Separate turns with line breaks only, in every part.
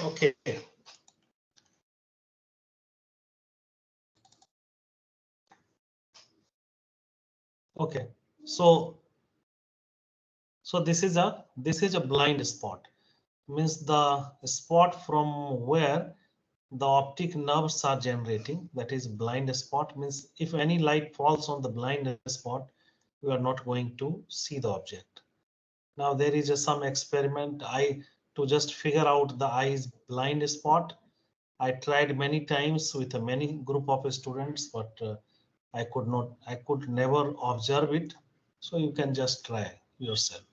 Okay. Okay. So this is a blind spot. Means the spot from where the optic nerves are generating, that is blind spot. Means if any light falls on the blind spot, you are not going to see the object. Now there is some experiment to just figure out the eye's blind spot. I tried many times with a many group of students, but I could never observe it. So you can just try yourself.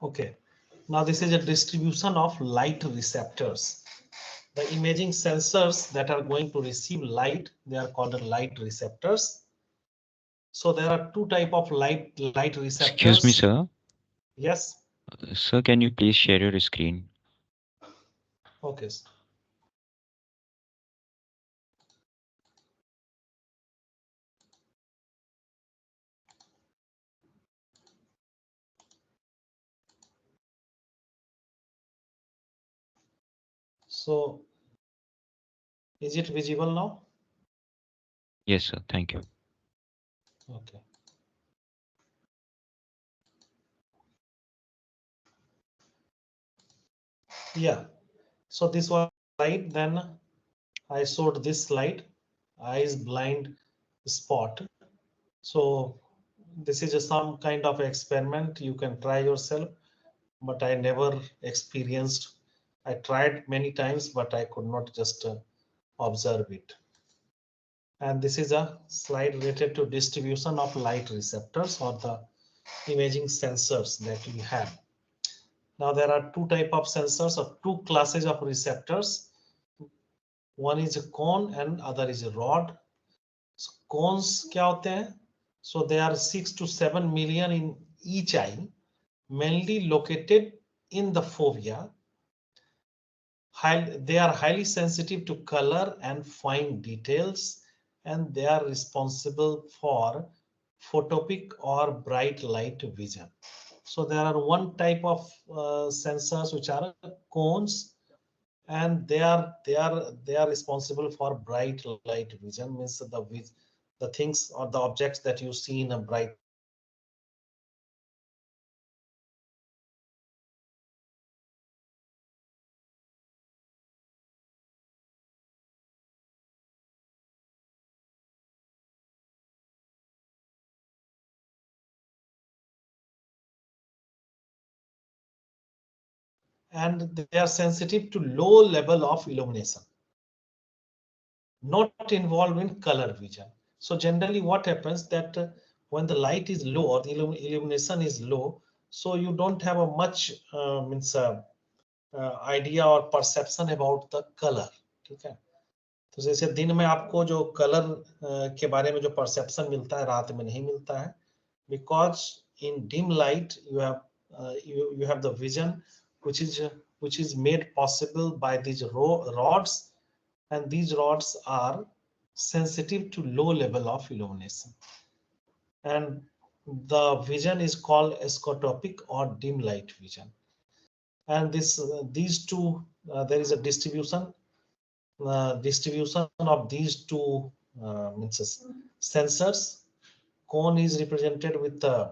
Okay. Now this is a distribution of light receptors. The imaging sensors that are going to receive light, they are called light receptors. So there are two type of light receptors.
Excuse me, sir.
Yes.
Sir, can you please share your screen?
Okay. So is it visible now?
Yes, sir. Thank you.
Okay. Yeah. So this was slide. Then I showed this slide, eyes blind spot. So this is some kind of experiment. You can try yourself, but I never experienced. I tried many times, but I could not just observe it. And this is a slide related to distribution of light receptors or the imaging sensors that we have. Now there are two type of sensors or two classes of receptors. One is a cone and other is a rod. So cones क्या होते हैं? So there are 6 to 7 million in each eye, mainly located in the fovea. They are highly sensitive to color and fine details, and they are responsible for photopic or bright light vision. So there are one type of sensors which are cones, and they are responsible for bright light vision, means the things or the objects that you see in a bright and they are sensitive to low level of illumination, not involved in color vision. So generally what happens that when the light is low or the illumination is low, so you don't have a much idea or perception about the color. ठीक है, तो जैसे दिन में आपको जो colour के बारे में जो परसेप्शन मिलता है, रात में नहीं मिलता है, because in dim light you have you have the vision which is made possible by these rods, and these rods are sensitive to low level of illumination, and the vision is called escotopic or dim light vision. And these two there is a distribution of these two sensors. Cone is represented with the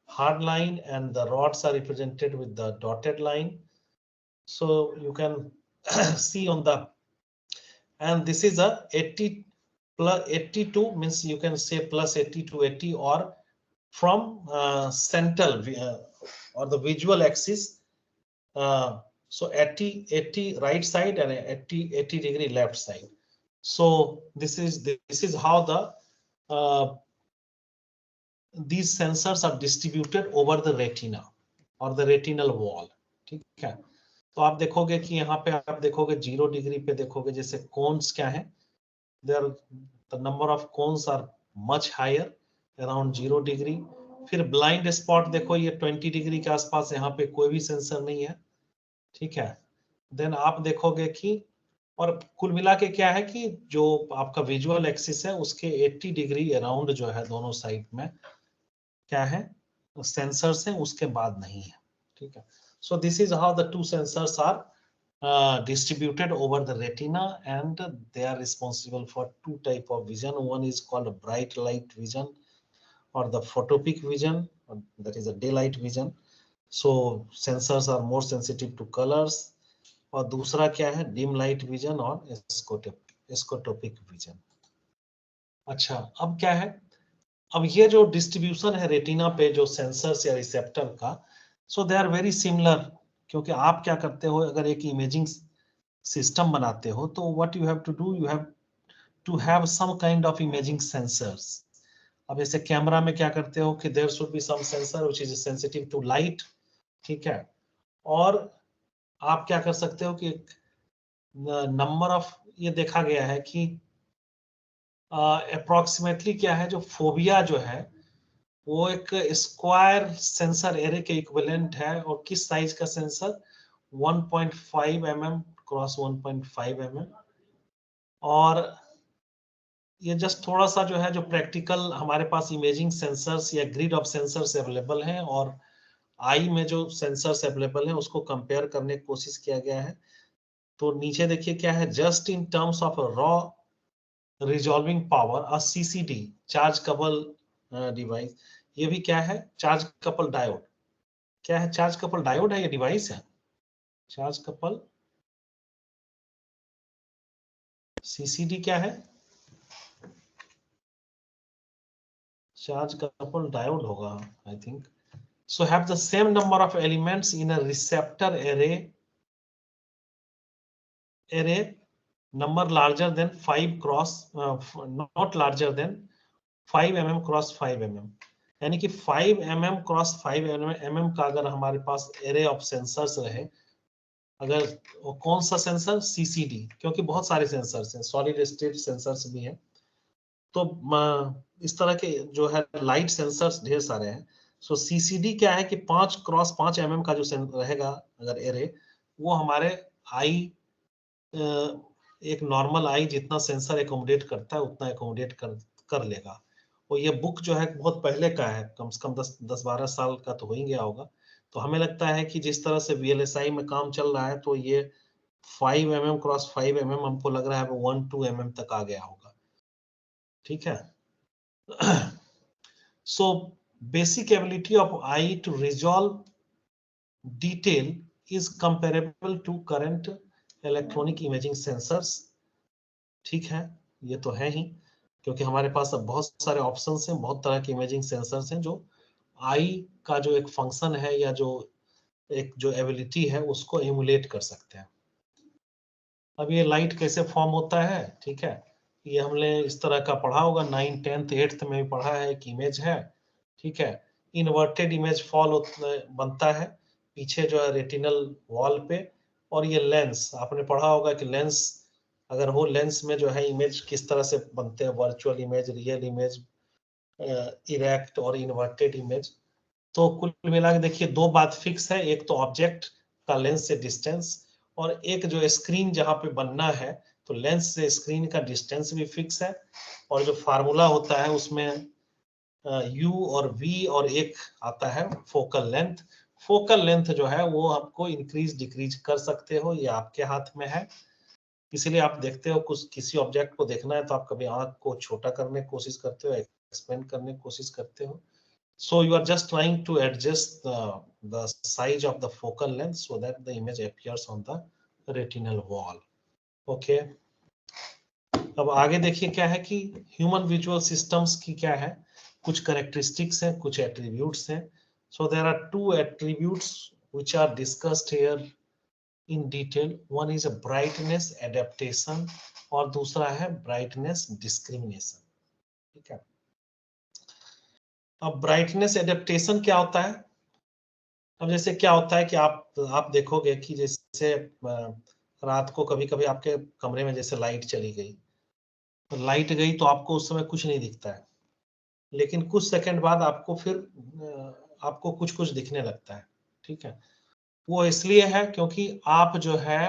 hard line, and the rods are represented with the dotted line. So you can see on the, and this is a 80 plus 82, means you can say plus 80 to 80, or from central or the visual axis. So 80 right side and 80 degree left side. So this is how the these sensors are distributed over the retina or the retinal wall. ठीक है, तो आप देखोगे कि यहाँ पे आप देखोगे 0 डिग्री पे देखोगे जैसे कोन्स क्या है, there the number of cones are much higher around 0 degree. फिर ब्लाइंड स्पॉट देखो, ये 20 डिग्री के आसपास यहाँ पे कोई भी सेंसर नहीं है. ठीक है, देन आप देखोगे कि, और कुल मिला के क्या है कि जो आपका विजुअल एक्सिस है उसके 80 डिग्री अराउंड जो है दोनों साइड में क्या है सेंसर्स है, उसके बाद नहीं है. ठीक है, so this is how the two sensors are distributed over the retina, and they are responsible for two type of vision. One is called bright light vision or the photopic vision, that is a daylight vision. So sensors are more sensitive to colors. और दूसरा क्या है, dim light vision और एस्कोटोपिक vision. अच्छा, अब क्या है, अब ये जो डिस्ट्रीब्यूशन है रेटिना पे जो सेंसर्स या रिसेप्टर का, सो दे आर वेरी सिमिलर. क्योंकि आप क्या करते हो, अगर एक इमेजिंग सिस्टम बनाते हो तो what you have to do, you have to have some kind of imaging sensors. अब जैसे कैमरा में क्या करते हो कि there should be some sensor which is sensitive to light. ठीक है, और आप क्या कर सकते हो कि नंबर ऑफ, ये देखा गया है कि अप्रोक्सीमेटली क्या है, जो फोबिया जो है वो एक स्क्वायर सेंसर एरे के इक्विवेलेंट है. और किस साइज का सेंसर, 1.5 mm क्रॉस 1.5 mm. और ये जस्ट थोड़ा सा जो है, जो प्रैक्टिकल हमारे पास इमेजिंग सेंसर्स या ग्रिड ऑफ सेंसर्स अवेलेबल हैं और आई में जो सेंसर्स अवेलेबल हैं उसको कंपेयर करने की कोशिश किया गया है. तो नीचे देखिए क्या है, just in terms of raw resolving power, a CCD charge couple device. ये भी क्या है, चार्ज कपल डायोड. क्या है, चार्ज कपल डायोड है, ये डिवाइस है. चार्ज कपल सीसीडी क्या है, चार्ज कपल डायोड होगा I think. So have the same number of elements in a receptor array number larger than 5 cross not larger than 5 mm cross 5 mm. यानी कि 5 mm cross 5 mm का अगर हमारे पास array of sensors रहे, अगर वो कौन सा सेंसर, CCD, क्योंकि बहुत सारे सेंसर्स हैं, सॉलिड स्टेट सेंसर्स भी हैं. तो इस तरह के जो है लाइट सेंसर्स ढेर सारे हैं. सो सीसीडी क्या है कि 5 क्रॉस 5 mm का जो रहेगा अगर एरे, वो हमारे आई एक नॉर्मल आई जितना सेंसर एकोमोडेट करता है उतना एकोमोडेट कर लेगा. और ये बुक जो है बहुत पहले का है, कम से कम 10-12 साल का तो हो ही गया होगा. तो हमें लगता है कि जिस तरह से VLSI में काम चल रहा है तो ये 5 mm क्रॉस 5 mm हमको लग रहा है वो 1-2 mm तक आ गया होगा, ठीक है। So basic ability of eye to resolve detail is comparable to current electronic imaging sensors, ठीक है, ये तो है ही, क्योंकि हमारे पास अब बहुत सारे ऑप्शंस हैं, बहुत तरह के इमेजिंग सेंसर्स हैं जो आई का जो एक फंक्शन है या जो एक जो एबिलिटी है उसको एमुलेट कर सकते हैं। अब ये लाइट कैसे फॉर्म होता है, ठीक है, ये हमने इस तरह का पढ़ा होगा, 9th 10th 8th में भी पढ़ा है। एक इमेज है, ठीक है, इन्वर्टेड इमेज फॉल बनता है पीछे जो है रेटिनल वॉल पे, और ये लेंस आपने पढ़ा होगा कि लेंस अगर हो, लेंस में जो है इमेज किस तरह से बनते हैं, virtual image, real image, erect और इन्वर्टेड इमेज। तो कुल मिला के देखिए दो बात फिक्स है, एक तो ऑब्जेक्ट का लेंस से डिस्टेंस, और एक जो स्क्रीन जहां पे बनना है तो लेंस से स्क्रीन का डिस्टेंस भी फिक्स है, और जो फार्मूला होता है उसमें U और V और एक आता है फोकल लेंथ। फोकल लेंथ जो है वो आपको इंक्रीज डिक्रीज कर सकते हो, ये आपके हाथ में है। इसीलिए आप देखते हो कुछ किसी ऑब्जेक्ट को देखना है तो आप कभी आंख को छोटा करने की कोशिश करते हो, एक्सपेंड करने की कोशिश करते हो। So you are just trying to adjust the size of the focal length so that the image appears on the retinal wall. Okay. अब आगे देखिए क्या है कि ह्यूमन विजुअल सिस्टम्स की क्या है, कुछ कैरेक्टरिस्टिक्स हैं, कुछ एट्रीब्यूट्स हैं। So there are two attributes which are discussed here in detail. One is a brightness adaptation और दूसरा है brightness discrimination, ठीक है। अब ब्राइटनेस एडेप्टेशन क्या होता है? अब जैसे क्या होता है कि आप देखोगे कि जैसे रात को कभी कभी आपके कमरे में जैसे लाइट चली गई, तो लाइट गई तो आपको उस समय कुछ नहीं दिखता है, लेकिन कुछ सेकंड बाद आपको फिर आपको कुछ कुछ दिखने लगता है, ठीक है। वो इसलिए है क्योंकि आप जो है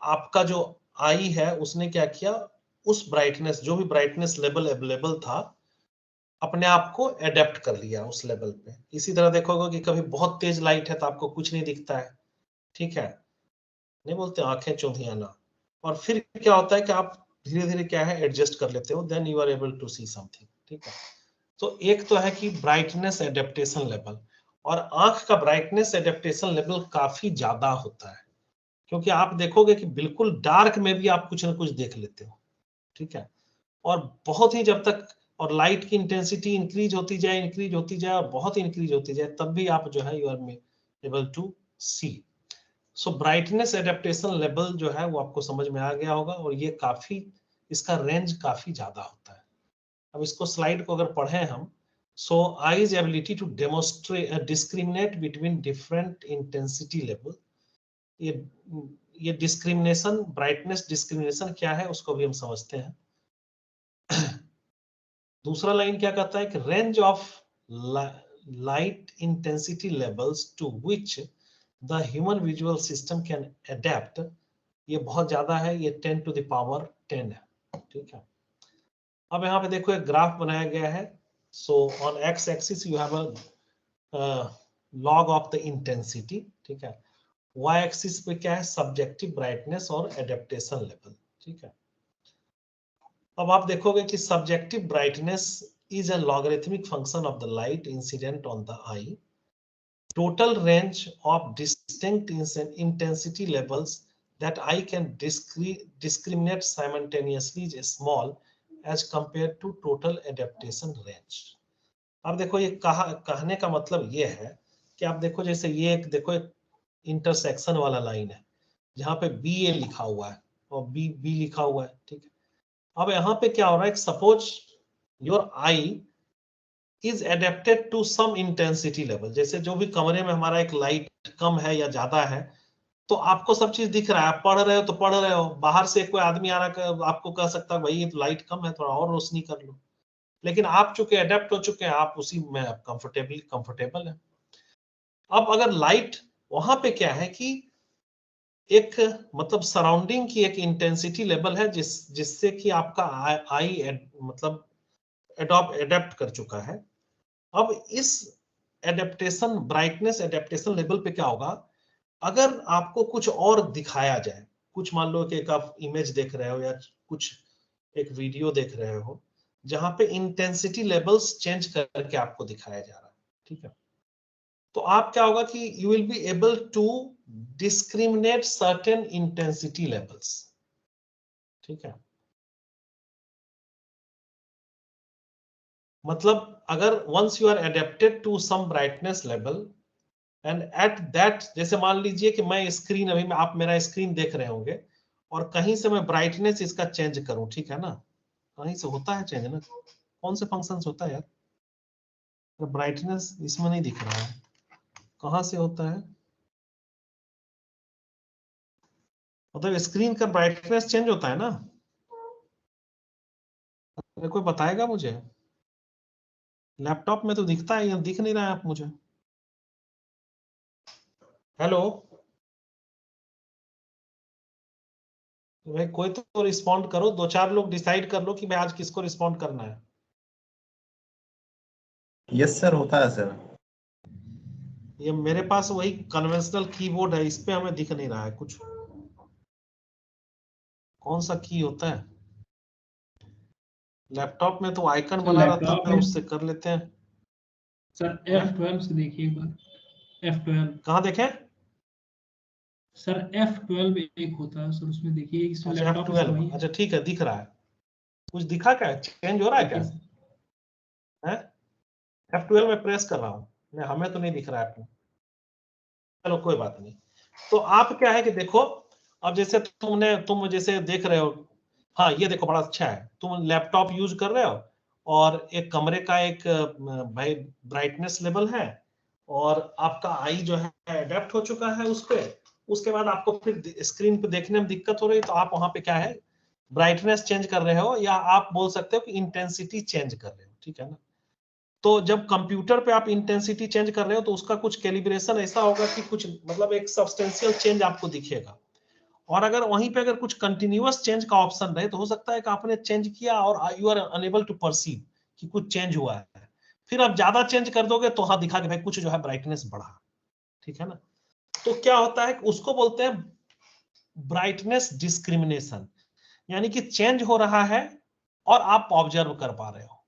आपका जो आई है उसने क्या किया, उस ब्राइटनेस जो भी ब्राइटनेस लेवल अवेलेबल था अपने आप को एडेप्ट कर लिया उस लेवल पे। इसी तरह देखोगे कि कभी बहुत तेज लाइट है तो आपको कुछ नहीं दिखता है, ठीक है, नहीं बोलते आंखें चौंधियाना, और फिर क्या होता है कि आप धीरे धीरे क्या है एडजस्ट कर लेते हो, then you are able to see something, ठीक है। तो एक तो है कि ब्राइटनेस एडेप्टेशन लेवल, और आंख का ब्राइटनेस एडेप्टेशन लेवल काफी ज्यादा होता है, क्योंकि आप देखोगे कि बिल्कुल डार्क में भी आप कुछ ना कुछ देख लेते हो, ठीक है। और बहुत ही जब तक और लाइट की इंटेंसिटी इंक्रीज होती जाए और बहुत इंक्रीज होती जाए तब भी आप जो है you are able to see. So brightness adaptation level जो है वो आपको समझ में आ गया होगा, और ये काफी इसका रेंज काफी ज्यादा होता है। अब इसको स्लाइड को अगर पढ़ें हम, so eyes ability to demonstrate discriminate between different intensity level. ये डिस्क्रिमिनेशन, ब्राइटनेस डिस्क्रिमिनेशन क्या है उसको भी हम समझते हैं। दूसरा लाइन क्या कहता है कि range of light intensity levels to which the human visual system can adapt, ये बहुत ज्यादा है, ये 10 to the power 10 है, ठीक है। अब यहाँ पे देखो एक ग्राफ बनाया गया है। So on x axis you have a log of the intensity, ठीक है। वाई एक्सिस पे क्या है, सब्जेक्टिव ब्राइटनेस और एडेप्टेशन लेवल, ठीक है। अब आप देखोगे कि subjective brightness is a logarithmic function of the light incident on the I. Total range of distinct intensity levels that I can discriminate simultaneously is small as compared to total adaptation range. अब देखो ये कहने का मतलब ये है कि आप देखो जैसे ये एक देखो एक इंटरसेक्शन वाला लाइन है जहां पे BA लिखा हुआ है और B लिखा हुआ है, ठीक है। अब यहाँ पे क्या हो रहा है, suppose your eye is adapted to some intensity level, जैसे जो भी कमरे में हमारा एक लाइट कम है या ज्यादा है तो आपको सब चीज दिख रहा है, आप पढ़ रहे हो तो पढ़ रहे हो, बाहर से कोई आदमी आ रहा है आपको कह सकता है भाई ये तो लाइट कम है थोड़ा और रोशनी कर लो, लेकिन आप चूंकि एडेप्ट हो चुके हैं आप उसी में कंफर्टेबल है। अब अगर लाइट वहां पे क्या है कि एक मतलब सराउंडिंग की एक इंटेंसिटी लेवल है जिससे कि आपका आई मतलब एडेप्ट कर चुका है। अब इस एडेप्टेशन, ब्राइटनेस एडेप्टेशन लेवल पे क्या होगा, अगर आपको कुछ और दिखाया जाए, कुछ मान लो कि एक आप इमेज देख रहे हो या कुछ एक वीडियो देख रहे हो जहां पे इंटेंसिटी लेवल्स चेंज करके आपको दिखाया जा रहा है, ठीक है, तो आप क्या होगा कि you will be able to discriminate certain intensity levels, ठीक है। मतलब अगर once you are adapted to some brightness level and at that, जैसे मान लीजिए कि मैं स्क्रीन, अभी आप मेरा स्क्रीन देख रहे होंगे और कहीं से मैं ब्राइटनेस इसका चेंज करूं, ठीक है ना, कहीं से होता है चेंज ना, कौन से फंक्शंस होता है यार, ब्राइटनेस इसमें नहीं दिख रहा है, कहां से होता है, मतलब स्क्रीन का ब्राइटनेस चेंज होता है ना, अरे कोई बताएगा मुझे, लैपटॉप में तो दिखता है, यहाँ दिख नहीं रहा है आप मुझे। हेलो भाई, कोई तो रिस्पॉन्ड करो, दो चार लोग डिसाइड कर लो कि भाई आज किसको रिस्पॉन्ड करना है।
यस सर, होता है सर।
ये मेरे पास वही कन्वेंशनल कीबोर्ड है, इस पे हमें दिख नहीं रहा है कुछ, कौन सा की होता है, लैपटॉप में तो आइकन बना रहता
लैपटॉप
है,
में
उससे कर लेते हैं।
सर F12 से देखिए एक बार, F12
कहाँ देखें,
सर F12 एक होता है सर, उसमें देखिए, इस
अच्छा
लैपटॉप में सर वही
F12,
है।
अच्छा ठीक है, दिख रहा है, कुछ दिखा क्या, चेंज हो रहा है क्या,
देखिए सर,
है F12 में प्रेस कर रहा हूँ, नहीं हमें तो नहीं दिख रहा है, चलो कोई बात नहीं। तो आप क्या है कि देखो, अब जैसे तुम जैसे देख रहे हो, हाँ ये देखो बड़ा अच्छा है, तुम लैपटॉप यूज कर रहे हो और एक कमरे का एक भाई ब्राइटनेस लेवल है और आपका आई जो है अडेप्ट हो चुका है उस पे, उसके बाद आपको फिर स्क्रीन पे देखने में दिक्कत हो रही है, तो आप वहां पे क्या है ब्राइटनेस चेंज कर रहे हो, या आप बोल सकते हो कि इंटेंसिटी चेंज कर रहे हो, ठीक है ना। तो जब कंप्यूटर पे आप इंटेंसिटी चेंज कर रहे हो तो उसका कुछ कैलिब्रेशन ऐसा होगा कि कुछ मतलब एक सब्सटेंशियल चेंज आपको दिखेगा, और अगर वहीं पे अगर कुछ कंटिन्यूअस चेंज का ऑप्शन रहे तो हो सकता है कि आपने चेंज किया और you are unable to perceive कि कुछ चेंज हुआ है, फिर आप ज्यादा चेंज कर दोगे तो हाँ दिखा कि भाई कुछ जो है ब्राइटनेस बढ़ा, ठीक है ना। तो क्या होता है उसको बोलते हैं ब्राइटनेस डिस्क्रिमिनेशन, यानी कि चेंज हो रहा है और आप ऑब्जर्व कर पा रहे हो,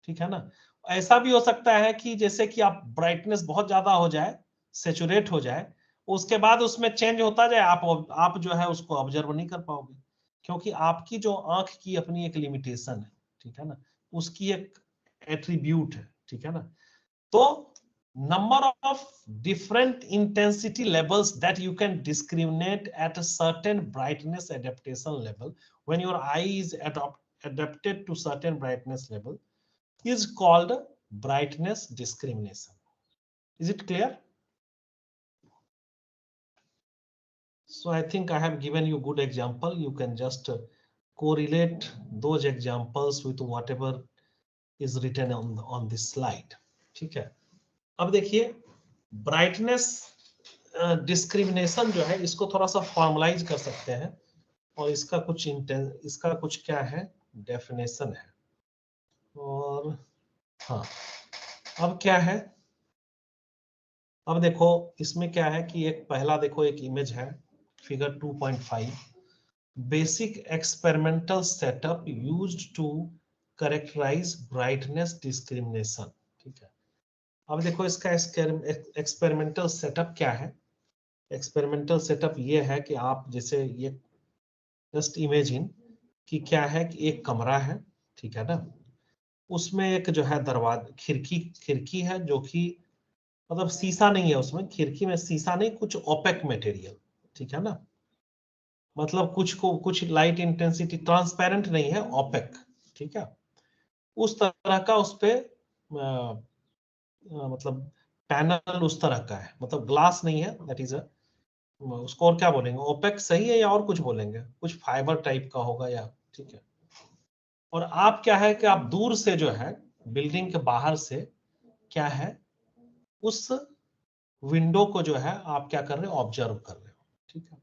ठीक है ना। ऐसा भी हो सकता है कि जैसे कि आप ब्राइटनेस बहुत ज्यादा हो जाए, सेचुरेट हो जाए, उसके बाद उसमें चेंज होता जाए, आप जो है उसको ऑब्जर्व नहीं कर पाओगे, क्योंकि आपकी जो आंख की अपनी एक लिमिटेशन है, ठीक है ना, उसकी एक एट्रीब्यूट है, ठीक है ना। तो number of different intensity levels that you can discriminate at a certain brightness adaptation level, when your eye is adapted to certain brightness level, is called brightness discrimination. Is it clear? So I think I have given you good example. You can just correlate those examples with whatever is written on this slide. ठीक है, अब देखिए brightness discrimination जो है इसको थोड़ा सा formalise कर सकते हैं, और इसका कुछ क्या है डेफिनेशन है, और हाँ अब क्या है, अब देखो इसमें क्या है कि एक पहला देखो एक इमेज है figure 2.5, basic experimental setup used to characterise brightness discrimination, ठीक है। अब देखो इसका एक्सपेरिमेंटल सेटअप क्या है, एक्सपेरिमेंटल सेटअप ये है कि आप जैसे ये जस्ट इमेजिन कि क्या है कि एक कमरा है, ठीक है ना, उसमें एक जो है दरवाजा खिड़की है जो कि मतलब शीशा नहीं है, उसमें खिड़की में शीशा नहीं, कुछ ओपेक मटेरियल, ठीक है ना, मतलब कुछ लाइट इंटेंसिटी ट्रांसपेरेंट नहीं है, ओपेक, ठीक है, उस तरह का उस पे मतलब पैनल उस तरह का है, मतलब ग्लास नहीं है, दैट इज उसको और क्या बोलेंगे, ओपेक सही है या और कुछ बोलेंगे, कुछ फाइबर टाइप का होगा या, ठीक है। और आप क्या है कि आप दूर से जो है बिल्डिंग के बाहर से क्या है उस विंडो को जो है आप क्या कर रहे हो ऑब्जर्व कर रहे हो, ठीक है।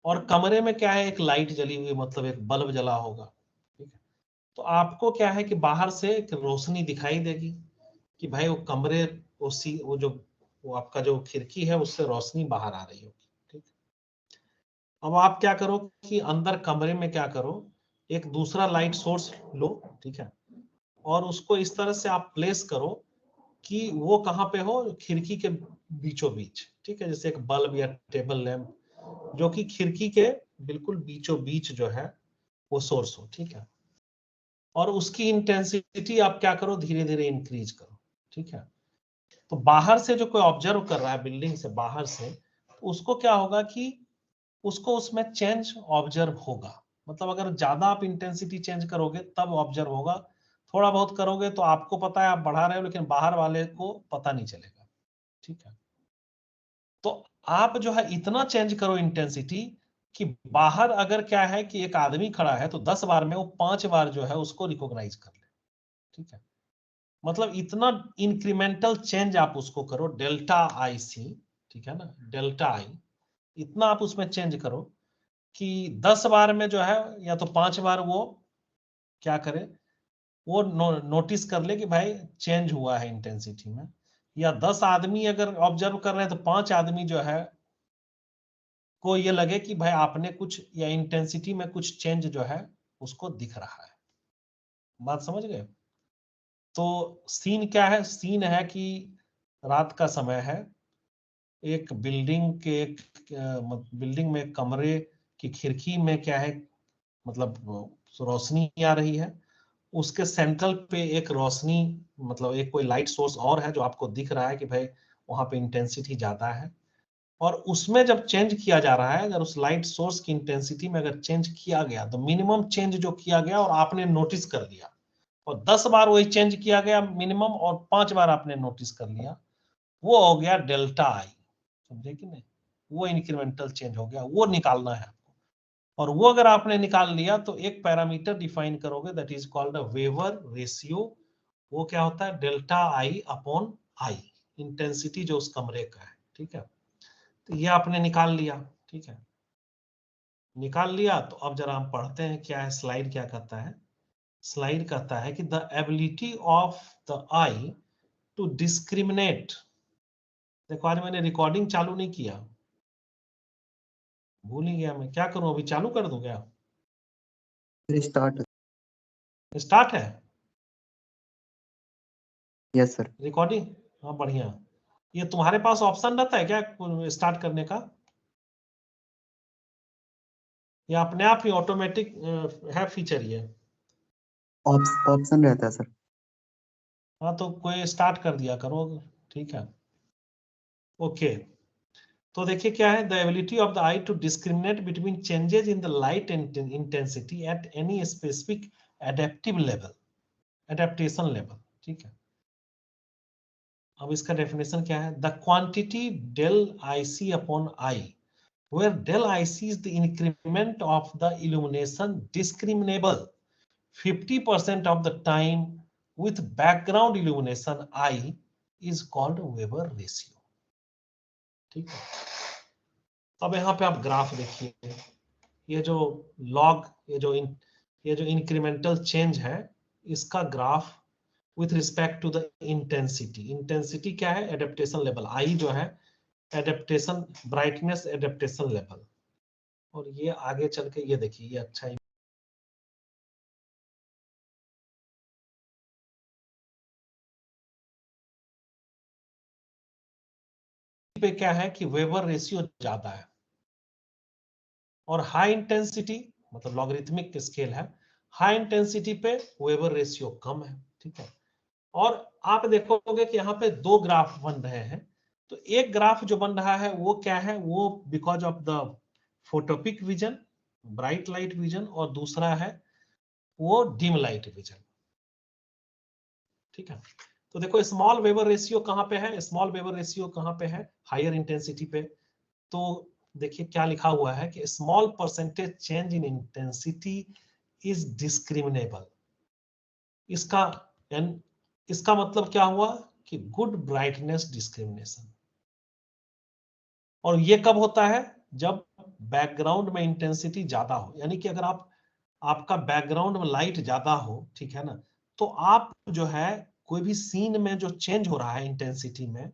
और कमरे में क्या है एक लाइट जली हुई, मतलब एक बल्ब जला होगा, ठीक है। तो आपको क्या है कि बाहर से एक रोशनी दिखाई देगी कि भाई वो आपका जो खिड़की है उससे रोशनी बाहर आ रही होगी। ठीक, अब आप क्या करो कि अंदर कमरे में क्या करो, एक दूसरा लाइट सोर्स लो, ठीक है, और उसको इस तरह से आप प्लेस करो कि वो कहाँ पे हो, खिड़की के बीचों बीच। ठीक है, जैसे एक बल्ब या टेबल लैंप जो कि खिड़की के बिल्कुल बीचों बीच जो है वो सोर्स हो। ठीक है, और उसकी इंटेंसिटी आप क्या करो, धीरे धीरे इंक्रीज करो। ठीक है, तो बाहर से जो कोई ऑब्जर्व कर रहा है बिल्डिंग से बाहर से, तो उसको क्या होगा कि उसको उसमें चेंज ऑब्जर्व होगा। मतलब अगर ज्यादा आप इंटेंसिटी चेंज करोगे तब ऑब्जर्व होगा, थोड़ा बहुत करोगे तो आपको पता है आप बढ़ा रहे हो लेकिन बाहर वाले को पता नहीं चलेगा। ठीक है, तो आप जो है इतना चेंज करो इंटेंसिटी कि बाहर अगर क्या है कि एक आदमी खड़ा है तो 10 बार में वो 5 बार जो है उसको रिकॉग्नाइज कर ले। ठीक है, मतलब इतना इंक्रीमेंटल चेंज आप उसको करो, डेल्टा आई सी, ठीक है ना, डेल्टा आई, इतना आप उसमें चेंज करो कि 10 बार में जो है या तो 5 बार वो क्या करे, वो नोटिस कर ले कि भाई चेंज हुआ है इंटेंसिटी में, या 10 आदमी अगर ऑब्जर्व कर रहे हैं तो 5 आदमी जो है को ये लगे कि भाई आपने कुछ या इंटेंसिटी में कुछ चेंज जो है उसको दिख रहा है। बात समझ गए? तो सीन क्या है, सीन है कि रात का समय है, एक बिल्डिंग के बिल्डिंग में कमरे की खिड़की में क्या है, मतलब रोशनी आ रही है, उसके सेंट्रल पे एक रोशनी, मतलब एक कोई लाइट सोर्स और है जो आपको दिख रहा है कि भाई वहां पे इंटेंसिटी ज्यादा है, और उसमें जब चेंज किया जा रहा है, अगर उस लाइट सोर्स की इंटेंसिटी में अगर चेंज किया गया तो मिनिमम चेंज जो किया गया और आपने नोटिस कर लिया, और 10 बार वही चेंज किया गया मिनिमम और 5 बार आपने नोटिस कर लिया, वो हो गया डेल्टा आई। समझे कि नहीं? वो इंक्रीमेंटल चेंज हो गया, वो निकालना है आपको, और वो अगर आपने निकाल लिया तो एक पैरामीटर डिफाइन करोगे that is called Weber ratio. वो क्या होता है, delta I upon I, intensity जो उस कमरे का है। ठीक है, तो ये आपने निकाल लिया। ठीक है, निकाल लिया, तो अब जरा हम पढ़ते हैं क्या है, स्लाइड क्या कहता है। स्लाइड कहता है कि the ability of the eye to discriminate, देखो आज मैंने रिकॉर्डिंग चालू नहीं किया, भूल ही गया मैं, क्या करूं, अभी चालू कर दूं क्या?
स्टार्ट।
स्टार्ट है
यस सर।
रिकॉर्डिंग? हाँ बढ़िया। ये तुम्हारे पास ऑप्शन रहता है क्या स्टार्ट करने का, या अपने आप ही ऑटोमेटिक है फीचर ये?
ऑप्शन रहता है सर।
हाँ तो कोई स्टार्ट कर दिया करो। ठीक है, ओके। तो देखिए क्या है, the ability of the eye to discriminate between changes in the light intensity at any specific adaptive level, adaptation level. ठीक है, अब इसका डेफिनेशन क्या है, the quantity del I C upon I, where del IC is the increment of the illumination discriminable 50% of the time with background illumination I is called Weber ratio। ठीक है, अब यहाँ पे आप ग्राफ देखिए, ये जो लॉग, ये जो इंक्रीमेंटल चेंज है, इसका graph with respect to the intensity. Intensity क्या है, एडेप्टेशन लेवल, आई जो है एडेप्टेशन ब्राइटनेस एडेप्टेशन लेवल, और ये आगे चल के ये देखिए ये अच्छा ही पे क्या है कि वेबर रेशियो ज्यादा है, और हाई इंटेंसिटी मतलब लॉगरिथमिक स्केल है, हाई इंटेंसिटी पे वेबर रेशियो कम है। ठीक है, और आप देखोगे कि यहाँ पे दो ग्राफ बन रहे हैं, तो एक ग्राफ जो बन रहा है वो क्या है, वो because of the photopic vision, bright light vision, और दूसरा है वो डिम लाइट विजन। ठीक है, तो देखो स्मॉल वेबर रेशियो कहाँ पे है, स्मॉल वेबर रेशियो कहाँ पे है, हायर इंटेंसिटी पे। तो देखिए क्या लिखा हुआ है कि small percentage change in intensity is discriminable. इसका इसका मतलब क्या हुआ कि गुड ब्राइटनेस डिस्क्रिमिनेशन, और ये कब होता है, जब बैकग्राउंड में इंटेंसिटी ज्यादा हो, यानी कि अगर आपका बैकग्राउंड में लाइट ज्यादा हो, ठीक है ना, तो आप जो है कोई भी सीन में जो चेंज हो रहा है इंटेंसिटी में,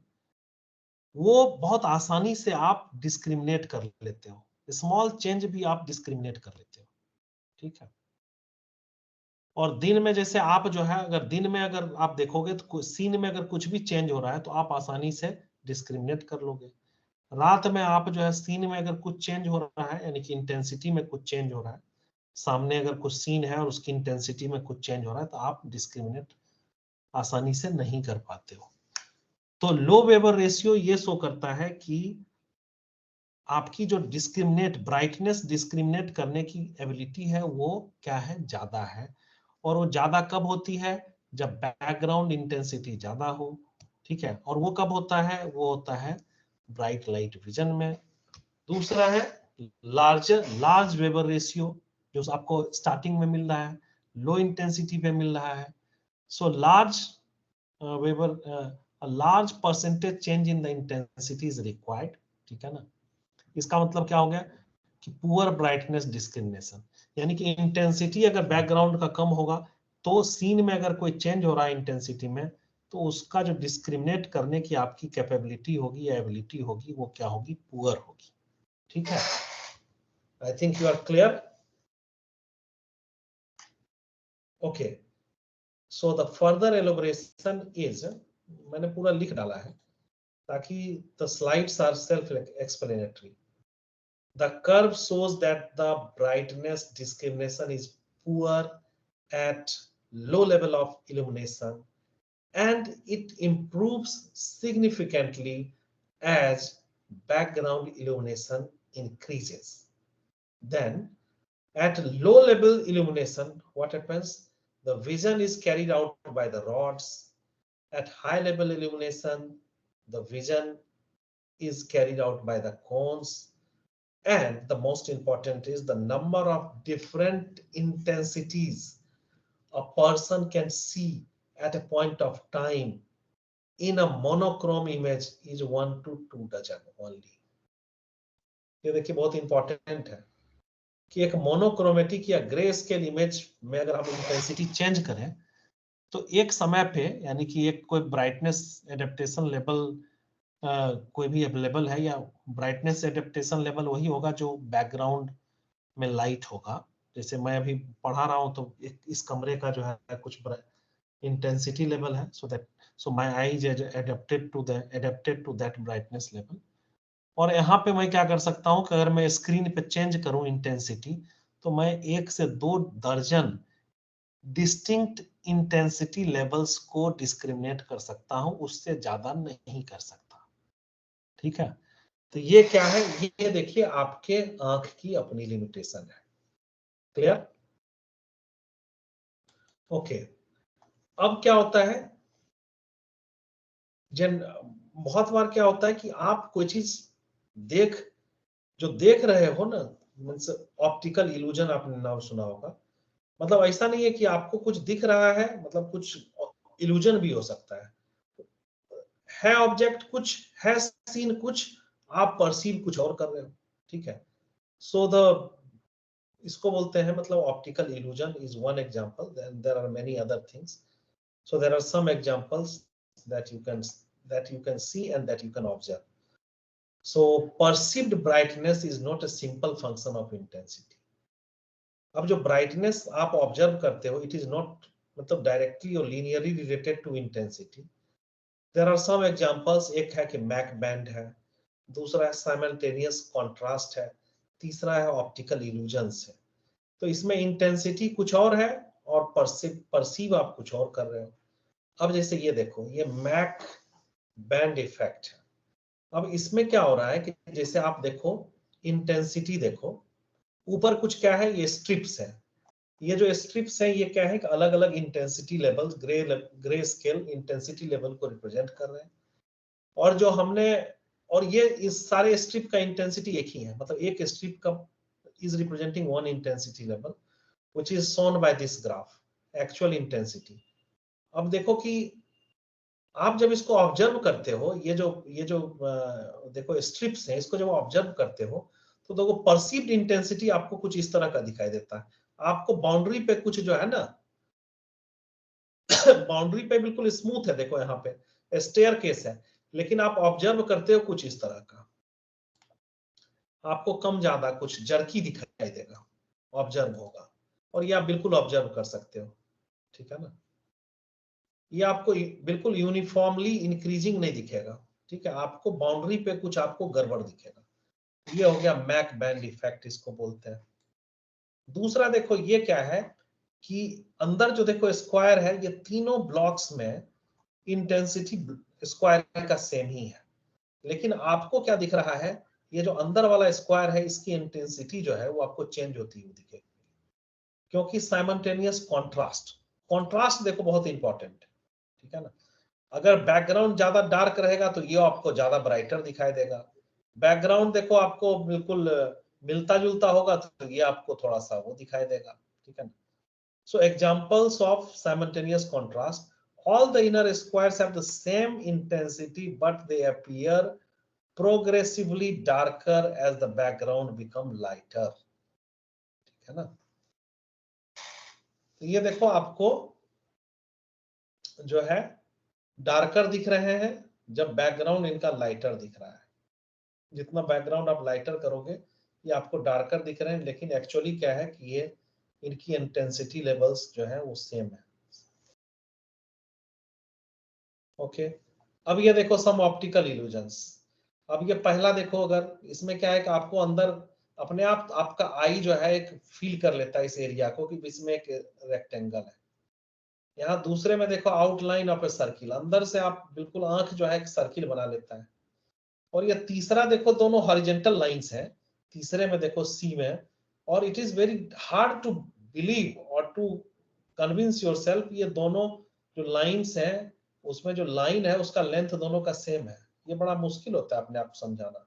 वो बहुत आसानी से आप डिस्क्रिमिनेट कर लेते हो। स्मॉल चेंज भी आप डिस्क्रिमिनेट कर लेते हो, ठीक है। और दिन में जैसे आप जो है, अगर दिन में अगर आप देखोगे तो सीन में अगर कुछ भी चेंज हो रहा है तो आप आसानी से डिस्क्रिमिनेट कर लोगे। रात में आप जो है सीन में अगर कुछ चेंज हो रहा है, यानी कि इंटेंसिटी में कुछ चेंज हो रहा है, सामने अगर कुछ सीन है और उसकी इंटेंसिटी में कुछ चेंज हो रहा है, तो आप डिस्क्रिमिनेट आसानी से नहीं कर पाते हो। तो लो वेबर रेशियो ये शो करता है कि आपकी जो डिस्क्रिमिनेट ब्राइटनेस डिस्क्रिमिनेट करने की एबिलिटी है वो क्या है, ज्यादा है। और वो ज्यादा कब होती है, जब बैकग्राउंड इंटेंसिटी ज्यादा हो, ठीक है। और वो कब होता है, वो होता है ब्राइट लाइट विजन में। दूसरा है लार्ज वेबर रेशियो, जो आपको स्टार्टिंग में मिल रहा है, लो इंटेंसिटी पे मिल रहा है। So large weber, large percentage change in the intensity is required, ठीक है ना। इसका मतलब क्या हो गया कि पुअर ब्राइटनेस डिस्क्रिमिनेशन, यानी कि इंटेंसिटी अगर बैकग्राउंड का कम होगा तो सीन में अगर कोई चेंज हो रहा है इंटेंसिटी में, तो उसका जो डिस्क्रिमिनेट करने की आपकी कैपेबिलिटी होगी या एबिलिटी होगी, वो क्या होगी, पुअर होगी, ठीक है। I think you are clear. Okay, so the further elaboration is, मैंने पूरा लिख डाला है ताकि the slides are self explanatory. The curve shows that the brightness discrimination is poor at low level of illumination, and it improves significantly as background illumination increases. Then, at low level illumination, what happens? The vision is carried out by the rods. At high level illumination, the vision is carried out by the cones. And the most important is the number of different intensities a person can see at a point of time in a monochrome image is 1 to 2 dozen only. ये देखिए बहुत important है कि एक monochromatic या grey scale image में अगर हम इंटेंसिटी चेंज करें तो एक समय पे, यानी कि एक कोई ब्राइटनेस एडेप्टेशन लेवल कोई भी अवेलेबल है, या ब्राइटनेस एडेप्टेशन लेवल वही होगा जो बैकग्राउंड में लाइट होगा। जैसे मैं अभी पढ़ा रहा हूं तो इस कमरे का जो है कुछ इंटेंसिटी लेवल है, so my eyes adapted to that brightness level. और यहाँ पे मैं क्या कर सकता हूँ कि अगर मैं स्क्रीन पे चेंज करूं इंटेंसिटी, तो मैं 1 से 2 दर्जन डिस्टिंक्ट इंटेंसिटी लेवल्स को डिस्क्रिमिनेट कर सकता हूं, उससे ज्यादा नहीं कर सकता, ठीक है। तो ये क्या है, ये देखिए आपके आंख की अपनी लिमिटेशन है। क्लियर? ओके, अब क्या होता है, बहुत बार क्या होता है कि आप कोई चीज जो देख रहे हो ना, मींस ऑप्टिकल इल्यूजन आपने नाम सुना होगा। मतलब ऐसा नहीं है कि आपको कुछ दिख रहा है, मतलब कुछ इल्यूजन भी हो सकता है ऑब्जेक्ट कुछ है, सीन कुछ, आप परसीव कुछ और कर रहे हो, ठीक है। सो इसको बोलते हैं मतलब optical illusion is one example, there are many other things. So there are some examples that you can see and that you can observe. So perceived brightness is not a simple function of intensity. अब जो brightness आप observe करते हो, it is not मतलब directly और linearly related to intensity. There are some examples, एक है कि मैक बैंड है, दूसरा है साइमल्टेनियस कॉन्ट्रास्ट है, तीसरा है ऑप्टिकल इल्यूजन्स है। तो इसमें इंटेंसिटी कुछ और है और परसीव आप कुछ और कर रहे हो। अब जैसे ये देखो, ये मैक बैंड इफेक्ट है। अब इसमें क्या हो रहा है कि जैसे आप देखो इंटेंसिटी देखो, ऊपर कुछ क्या है, ये स्ट्रिप्स है। ये जो स्ट्रिप्स है ये क्या है कि अलग अलग intensity level, grey scale intensity level को रिप्रेजेंट कर रहे हैं। और जो हमने, और ये इस सारे स्ट्रिप का इंटेंसिटी एक ही है, मतलब एक स्ट्रिप का is representing one intensity level which is shown by this graph, actual intensity. अब देखो कि आप जब इसको ऑब्जर्व करते हो, ये जो देखो स्ट्रिप्स हैं, इसको जब ऑब्जर्व करते हो तो देखो परसीव्ड इंटेंसिटी आपको कुछ इस तरह का दिखाई देता है। आपको बाउंड्री पे कुछ जो है ना बाउंड्री पे बिल्कुल स्मूथ है, देखो यहाँ पे स्टेयर केस है, लेकिन आप ऑब्जर्व करते हो कुछ इस तरह का, आपको कम ज्यादा कुछ जर्की दिखाई देगा, ऑब्जर्व होगा, और ये आप बिल्कुल ऑब्जर्व कर सकते हो, ठीक है ना। ये आपको बिल्कुल यूनिफॉर्मली इंक्रीजिंग नहीं दिखेगा, ठीक है, आपको बाउंड्री पे कुछ आपको गड़बड़ दिखेगा। ये हो गया मैक बैंड इफेक्ट, इसको बोलते हैं। दूसरा देखो ये क्या है कि अंदर जो देखो स्क्वायर है, ये तीनों ब्लॉक्स में इंटेंसिटी स्क्वायर का सेम ही है, लेकिन आपको क्या दिख रहा है, ये जो अंदर वाला स्क्वायर है इसकी इंटेंसिटी जो है वो आपको चेंज होती हुई दिखेगी, क्योंकि साइमल्टेनियस कॉन्ट्रास्ट, कॉन्ट्रास्ट देखो बहुत इंपॉर्टेंट है, ठीक है ना। अगर बैकग्राउंड ज्यादा डार्क रहेगा तो ये आपको ज्यादा ब्राइटर दिखाई देगा, बैकग्राउंड देखो आपको बिल्कुल मिलता जुलता होगा तो ये आपको थोड़ा सा वो दिखाई देगा, ठीक है ना। So examples of simultaneous contrast, all the inner squares have the same intensity but they appear progressively darker as the background become lighter, ठीक है ना। तो ये देखो आपको जो है डार्कर दिख रहे हैं जब बैकग्राउंड इनका लाइटर दिख रहा है, जितना बैकग्राउंड आप लाइटर करोगे ये आपको डार्कर दिख रहे हैं, लेकिन एक्चुअली क्या है कि ये इनकी इंटेंसिटी लेवल्स जो है वो सेम है। ओके, अब ये देखो सम ऑप्टिकल इल्यूजन्स। अब ये पहला देखो, अगर इसमें क्या है कि आपको अंदर अपने आप आपका आई जो है एक फील कर लेता है इस एरिया को कि इसमें एक रेक्टेंगल है। यहाँ दूसरे में देखो आउटलाइन ऑफ ए सर्किल, अंदर से आप बिल्कुल आंख जो है एक सर्किल बना लेता है। और ये तीसरा देखो दोनों हॉरिजॉन्टल लाइंस हैं, तीसरे में देखो सी में, और it is very hard to believe और टू कन्विंस योरसेल्फ, ये दोनों जो लाइंस हैं उसमें जो लाइन है उसका लेंथ दोनों का सेम है। ये बड़ा मुश्किल होता है अपने आप समझाना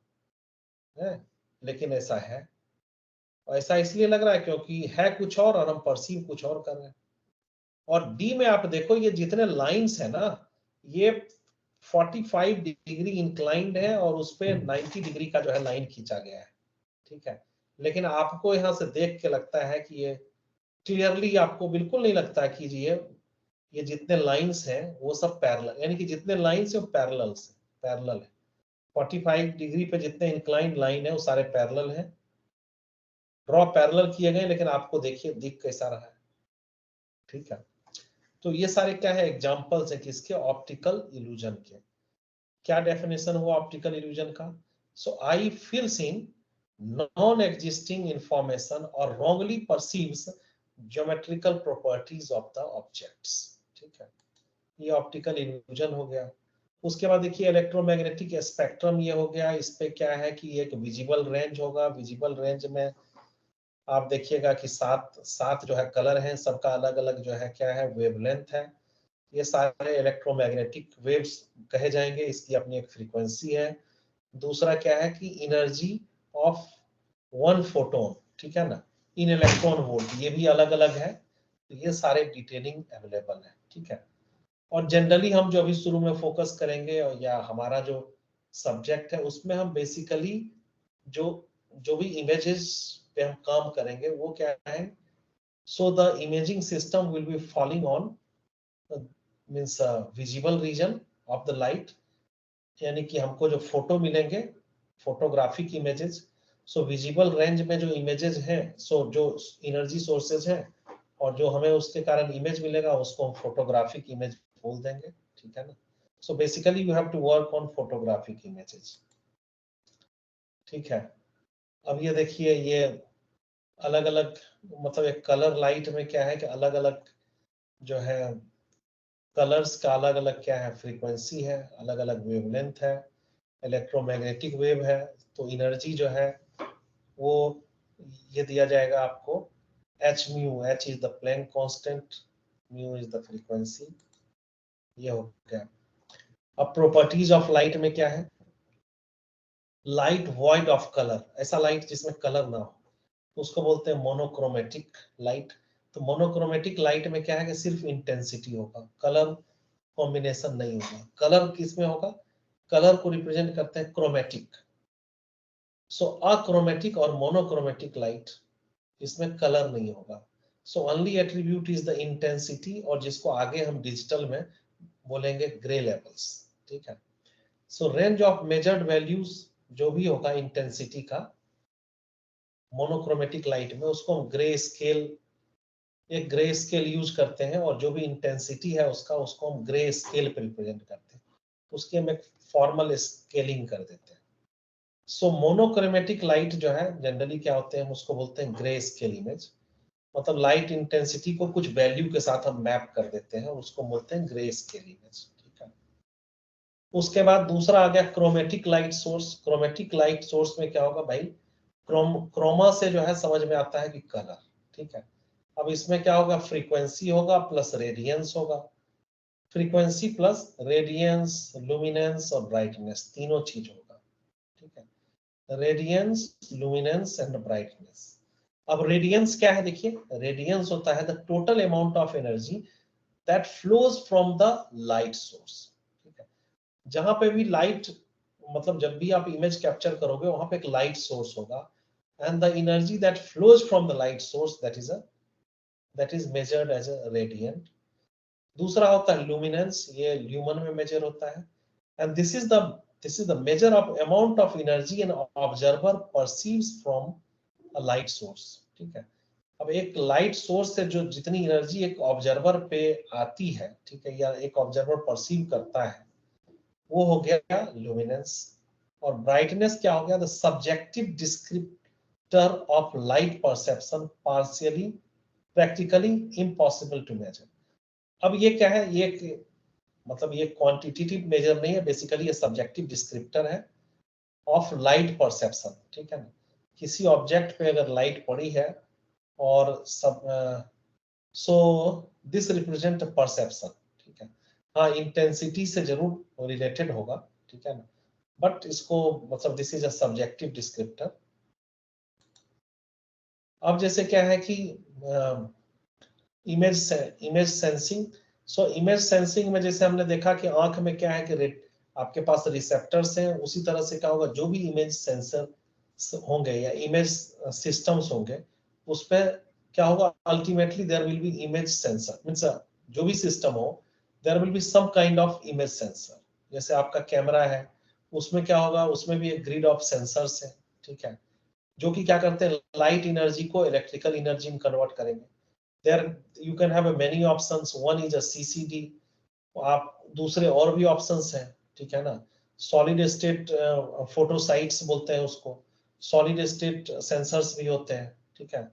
है, लेकिन ऐसा है। और ऐसा इसलिए लग रहा है क्योंकि है कुछ और हम परसीव कुछ और कर रहे हैं। और डी में आप देखो ये जितने लाइंस है ना, ये 45 डिग्री इंक्लाइंड है और उस पे 90 डिग्री का जो है लाइन खींचा गया है, ठीक है। लेकिन आपको यहां से देख के लगता है कि ये क्लियरली, आपको बिल्कुल नहीं लगता कि ये जितने लाइंस हैं वो सब पैरेलल, यानी कि जितने लाइंस है वो पैरेलल है। 45 डिग्री पे जितने इंक्लाइंड लाइन है वो सारे पैरेलल हैं, ड्रॉ पैरेलल किए गए, लेकिन आपको देखिए दिख कैसा रहा है, ठीक है। तो ये सारे क्या है एग्जांपल्स है किसके, ऑप्टिकल इल्यूजन के। क्या डेफिनेशन हुआ ऑप्टिकल इल्यूजन का? So eye fills in non existing information और wrongly perceives geometrical properties of the objects, ठीक है। ये ऑप्टिकल इल्यूजन हो गया। उसके बाद देखिए इलेक्ट्रोमैग्नेटिक स्पेक्ट्रम ये हो गया। इस पे क्या है कि एक विजिबल रेंज होगा, विजिबल रेंज में आप देखिएगा कि सात जो है कलर हैं, सबका अलग अलग जो है क्या है वेवलेंथ है। ये सारे इलेक्ट्रोमैग्नेटिक वेव्स कहे जाएंगे, इसकी अपनी एक फ्रीक्वेंसी है। दूसरा क्या है कि एनर्जी ऑफ वन फोटोन, ठीक है ना, इन इलेक्ट्रॉन वोल्ट, ये भी अलग अलग है। तो ये सारे डिटेलिंग अवेलेबल है, ठीक है। और जनरली हम जो अभी शुरू में फोकस करेंगे या हमारा जो सब्जेक्ट है उसमें हम बेसिकली जो भी इमेजेस पे हम काम करेंगे वो क्या है, so the imaging system will be following on means visible region of the light, यानी कि हमको जो फोटो मिलेंगे फोटोग्राफिक इमेजेस, सो विजिबल रेंज में जो इमेजेस हैं, सो जो एनर्जी सोर्सेज हैं और जो हमें उसके कारण इमेज मिलेगा उसको हम फोटोग्राफिक इमेज बोल देंगे, ठीक है ना। So basically you have to work on photographic images, ठीक है। अब ये देखिए ये अलग अलग मतलब एक कलर लाइट में क्या है कि अलग अलग जो है कलर्स का अलग अलग क्या है फ्रीक्वेंसी है, अलग अलग वेवलेंथ है, इलेक्ट्रोमैग्नेटिक वेव है। तो एनर्जी जो है वो ये दिया जाएगा आपको h mu, h is the Planck constant, mu is the frequency, ये हो गया। अब प्रॉपर्टीज ऑफ लाइट में क्या है, लाइट वॉइड ऑफ कलर, ऐसा लाइट जिसमें कलर ना हो तो उसको बोलते हैं मोनोक्रोमेटिक लाइट। तो मोनोक्रोमेटिक लाइट में क्या है कि सिर्फ इंटेंसिटी होगा, कलर कॉम्बिनेशन नहीं होगा। कलर किस में होगा, कलर को रिप्रेजेंट करते हैं क्रोमेटिक। सो अक्रोमेटिक और मोनोक्रोमेटिक लाइट, इसमें कलर नहीं होगा। So only attribute is the intensity, और जिसको आगे हम डिजिटल में बोलेंगे ग्रे लेवल्स, ठीक है। सो रेंज ऑफ मेजर्ड वैल्यूज जो भी होगा इंटेंसिटी का मोनोक्रोमेटिक लाइट में, उसको हम ग्रे स्केल, एक ग्रे स्केल यूज करते हैं, और जो भी इंटेंसिटी है उसका, उसको हम ग्रे स्केल पे रिप्रेजेंट करते हैं, उसकी हम एक फॉर्मल स्केलिंग कर देते हैं। सो मोनोक्रोमेटिक लाइट जो है जनरली क्या होते हैं, हम उसको बोलते हैं ग्रे स्केल इमेज, मतलब लाइट इंटेंसिटी को कुछ वैल्यू के साथ हम मैप कर देते हैं, उसको बोलते हैं ग्रे स्केल इमेज, ठीक है। उसके बाद दूसरा आ गया chromatic light source. Chromatic light source में क्या होगा भाई, क्रोमा से जो है समझ में आता है कि कलर, ठीक है। अब इसमें क्या होगा, फ्रीक्वेंसी होगा प्लस रेडियंस होगा, फ्रीक्वेंसी प्लस रेडियंस, लुमिनेंस और ब्राइटनेस, तीनों चीज होगा, ठीक है। Radiance, luminance and brightness. अब रेडियंस क्या है, देखिए रेडियंस होता है the total amount of energy that flows from the light source, ठीक है। जहां पे भी लाइट, मतलब जब भी आप इमेज कैप्चर करोगे वहां पे एक लाइट सोर्स होगा, and the energy that flows from the light source that is measured as a radiant. दूसरा होता है लुमिनेंस, ये ल्यूमन में मेजर होता है, and this is the measure of amount of energy an observer perceives from a light source, ठीक है। अब एक लाइट सोर्स से जो जितनी एनर्जी एक ऑब्जर्वर पे आती है, ठीक है, या एक ऑब्जर्वर परसीव करता है, वो हो गया लुमिनेंस। और ब्राइटनेस क्या हो गया, the subjective descriptor of light perception, partially practically impossible to measure. अब ये क्या है, ये मतलब ये क्वांटिटेटिव मेजर नहीं है, बेसिकली ये सब्जेक्टिव डिस्क्रिप्टर है ऑफ लाइट परसेप्शन, ठीक है ना। किसी ऑब्जेक्ट पे अगर लाइट पड़ी है और सब, सो दिस रिप्रेजेंट परसेप्शन, ठीक है। हाँ, इंटेंसिटी से जरूर रिलेटेड होगा, ठीक है ना, बट इसको मतलब this is a subjective descriptor. अब जैसे क्या है कि image sensing. So image sensing में जैसे हमने देखा कि आंख में क्या है कि आपके पास रिसेप्टर्स हैं, उसी तरह से क्या होगा, जो भी इमेज सेंसर होंगे या इमेज सिस्टम्स होंगे, उस पर क्या होगा, ultimately there will be image sensor, means जो भी सिस्टम हो there will be some kind of image sensor. जैसे आपका कैमरा है, उसमें क्या होगा, उसमें भी एक ग्रिड ऑफ सेंसर्स है, ठीक है, जो कि क्या करते हैं, लाइट एनर्जी को इलेक्ट्रिकल एनर्जी में कन्वर्ट करेंगे। there you can have a many options, one is a CCD, आप दूसरे और भी ऑप्शंस हैं, ठीक है ना। सॉलिड स्टेट फोटोसाइट्स बोलते हैं उसको, सॉलिड स्टेट सेंसर्स भी होते हैं, ठीक है।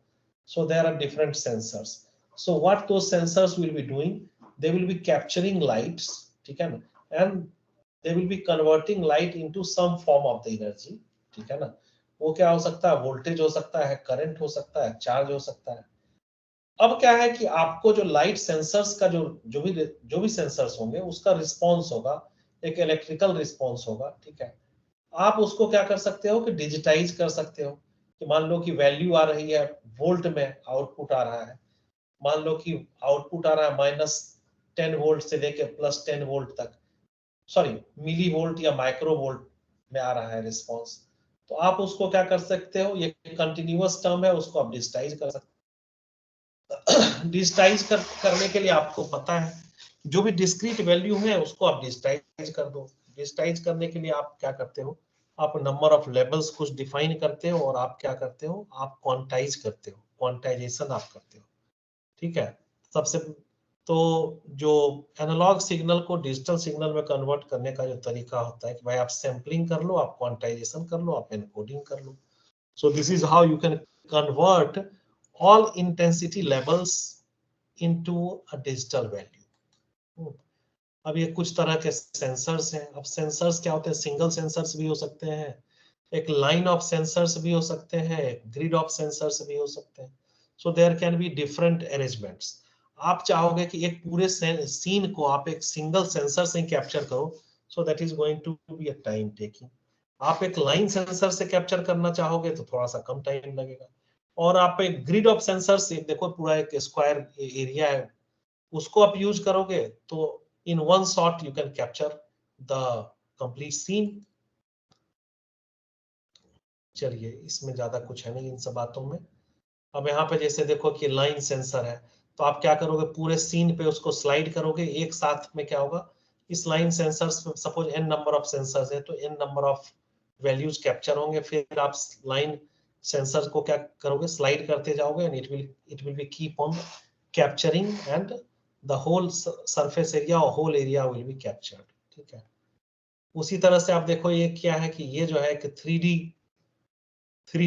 So there are different sensors. So what those sensors will be doing, they will be capturing lights, ठीक है ना, and they will be converting light into some form of the energy, ठीक है ना। वो क्या हो सकता है, वोल्टेज हो सकता है, करंट हो सकता है, चार्ज हो सकता है। अब क्या है कि आपको जो लाइट सेंसर्स का जो भी सेंसर्स होंगे उसका रिस्पॉन्स होगा, एक इलेक्ट्रिकल रिस्पॉन्स होगा, ठीक है। आप उसको क्या कर सकते हो कि डिजिटाइज कर सकते हो, कि मान लो कि वैल्यू आ रही है वोल्ट में, आउटपुट आ रहा है, मान लो कि आउटपुट आ रहा है -10 वोल्ट से लेके +10 वोल्ट तक, सॉरी मिली वोल्ट या माइक्रो वोल्ट में आ रहा है रिस्पॉन्स। तो आप उसको क्या कर सकते हो, ये कंटिन्यूअस टर्म है, उसको आप डिजिटाइज कर सकते हो। डिजिटाइज करने के लिए आपको पता है जो भी डिस्क्रीट वैल्यू है उसको आप डिजिटाइज कर दो। डिजिटाइज करने के लिए आप क्या करते हो, आप नंबर ऑफ लेवल्स कुछ डिफाइन करते हो, और आप क्या करते हो, आप क्वांटाइज करते हो, क्वांटाइजेशन आप करते हो, ठीक है। सबसे तो जो एनालॉग सिग्नल को डिजिटल सिग्नल में कन्वर्ट करने का जो तरीका होता है कि भाई आप सैम्पलिंग कर लो, आप क्वांटाइजेशन कर लो, आप एनकोडिंग कर लो। So this is how you can convert all intensity levels into a digital value. अब ये कुछ तरह के सेंसर्स हैं। अब सेंसर्स क्या होते हैं, सिंगल सेंसर्स भी हो सकते हैं, एक लाइन ऑफ सेंसर्स भी हो सकते हैं, एक ग्रिड ऑफ सेंसर्स भी हो सकते हैं। So there can be different arrangements. आप चाहोगे कि एक पूरे सीन को आप एक सिंगल सेंसर से कैप्चर करो, so that is going to be a time taking. आप एक लाइन सेंसर से कैप्चर करना चाहोगे तो थोड़ा सा कम टाइम लगेगा। और आप एक ग्रिड ऑफ सेंसर से, देखो पूरा एक स्क्वायर एरिया है, उसको आप यूज करोगे तो in one shot you can capture the complete scene. चलिए, इसमें ज्यादा कुछ है नहीं इन सब बातों में। अब यहाँ पे जैसे देखो कि लाइन सेंसर है, तो आप क्या करोगे, पूरे सीन पे उसको स्लाइड करोगे, एक साथ में क्या होगा, इस लाइन सेंसर्स में suppose n number of sensors है तो n number of values capture होंगे, फिर आप लाइन सेंसर को क्या करोगे, स्लाइड करते जाओगे and it will be keep on capturing and the whole surface area और whole area will be captured. ठीक है, उसी तरह से आप देखो ये क्या है कि ये जो है कि 3D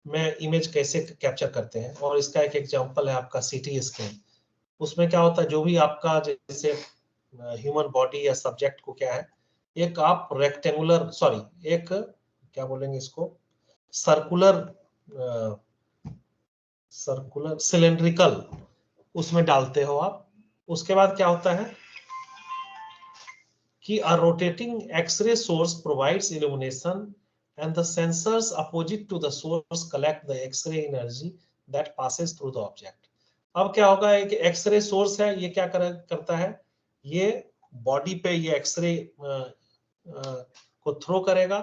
में इमेज कैसे कैप्चर करते हैं, और इसका एक एग्जांपल है आपका सीटी स्कैन। उसमें क्या होता है, जो भी आपका जैसे ह्यूमन बॉडी या सब्जेक्ट को क्या है, एक आप रेक्टेंगुलर एक क्या बोलेंगे इसको, सर्कुलर सिलेंड्रिकल उसमें डालते हो आप। उसके बाद क्या होता है कि a rotating X-ray source provides illumination and the sensors opposite to the source collect the X-ray energy that passes through the object. अब क्या होगा, एक एक्सरे सोर्स है, ये क्या करता है, ये बॉडी पे ये एक्सरे को थ्रो करेगा,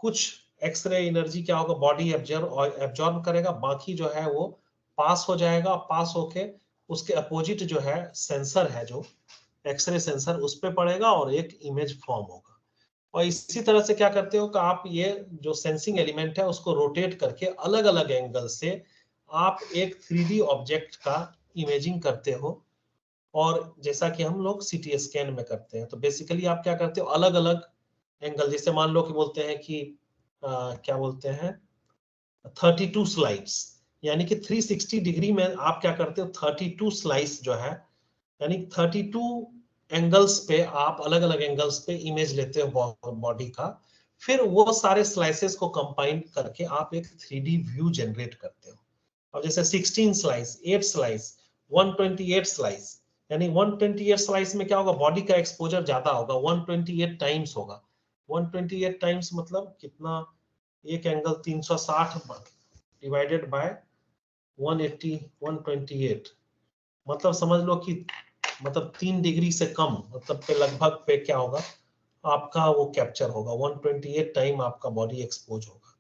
कुछ एक्सरे एनर्जी क्या होगा, बॉडी एब्जॉर्ब करेगा, बाकी जो है वो पास हो जाएगा, पास होके उसके अपोजिट जो है सेंसर है, जो एक्सरे सेंसर, उस पे पड़ेगा और एक इमेज फॉर्म होगा। और इसी तरह से क्या करते हो कि आप ये जो सेंसिंग एलिमेंट है उसको रोटेट करके अलग अलग एंगल से आप एक 3D ऑब्जेक्ट का इमेजिंग करते हो, और जैसा कि हम लोग सीटी स्कैन में करते हैं। तो बेसिकली आप क्या करते हो, अलग अलग एंगल, जैसे मान लो कि बोलते हैं कि क्या बोलते हैं 32 स्लाइड्स, यानी कि 360 डिग्री में आप क्या करते हो, 32 स्लाइस जो है, यानी 32 एंगल्स पे आप अलग अलग एंगल्स पे इमेज लेते हो बॉडी का, फिर वो सारे स्लाइसेस को कंबाइन करके आप एक 3D व्यू जनरेट करते हो। अब जैसे 16 स्लाइस, 8 स्लाइस, 128 स्लाइस, यानी 128 स्लाइस में क्या होगा, बॉडी का एक्सपोजर ज्यादा होगा, 128 टाइम्स होगा। 128 टाइम्स मतलब कितना, एक एंगल 360 डिवाइडेड बाय 180, 128, मतलब समझ लो कि मतलब 3 डिग्री से कम, मतलब पे लगभग पे क्या होगा आपका वो कैप्चर होगा, 128 टाइम आपका बॉडी एक्सपोज होगा।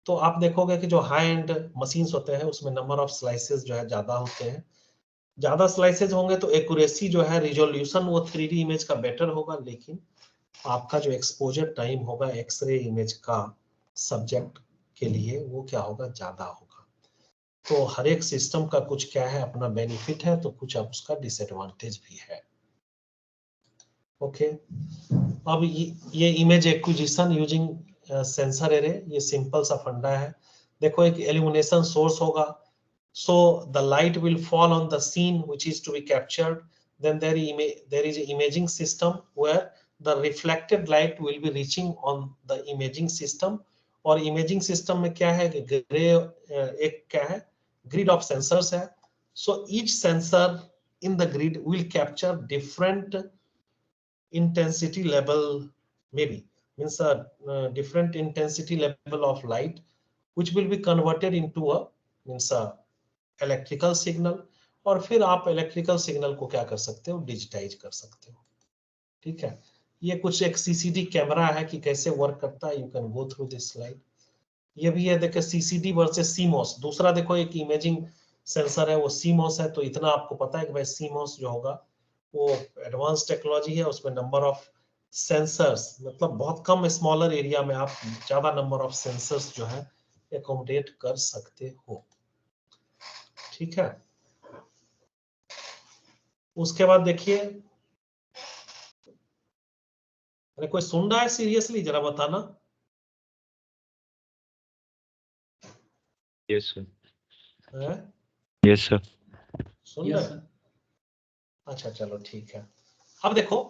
तो आप देखोगे कि जो हाई एंड मशीन्स होते हैं उसमें नंबर ऑफ स्लाइसेस जो है ज्यादा होते हैं, ज्यादा स्लाइसेस होंगे तो एक्यूरेसी जो है, रिजोल्यूशन वो 3D इमेज का बेटर होगा, लेकिन आपका जो एक्सपोजर टाइम होगा एक्सरे इमेज का सब्जेक्ट के लिए वो क्या होगा, ज्यादा होगा। तो हर एक सिस्टम का कुछ क्या है अपना बेनिफिट है, तो कुछ अब उसका डिसएडवांटेज भी है। ओके, अब ये image acquisition using sensor array, ये सिंपल सा फंडा है। देखो एक इल्यूमिनेशन सोर्स होगा, so the light will fall on the scene which is to be captured, then there is an imaging system where the reflected light will be reaching on the imaging system, और imaging system में क्या है कि grey एक क्या है, grid of sensors है, so each sensor in the grid will capture different intensity level, maybe means a different intensity level of light which will be converted into a means a electrical signal, और फिर आप electrical signal को क्या कर सकते हो, digitise कर सकते हो। ठीक है, ये कुछ एक सीसीडी कैमरा है कि कैसे वर्क करता है, you can go through this slide. ये भी है, देखिए सीसीडी वर्सेस सीमॉस। दूसरा देखो एक इमेजिंग सेंसर है वो सीमॉस है, तो इतना आपको पता है कि भाई सीमॉस जो होगा वो एडवांस टेक्नोलॉजी है, उसमें नंबर ऑफ सेंसर्स, मतलब बहुत कम स्मॉलर एरिया में आप ज्यादा नंबर ऑफ सेंसर्स जो है एकोमोडेट कर सकते हो। ठीक है, उसके बाद देखिए, अरे कोई सुन रहा है सीरियसली, जरा बताना।
Yes, sir.
है?
Yes, sir.
सुन रहे हैं? अच्छा चलो ठीक है। अब देखो,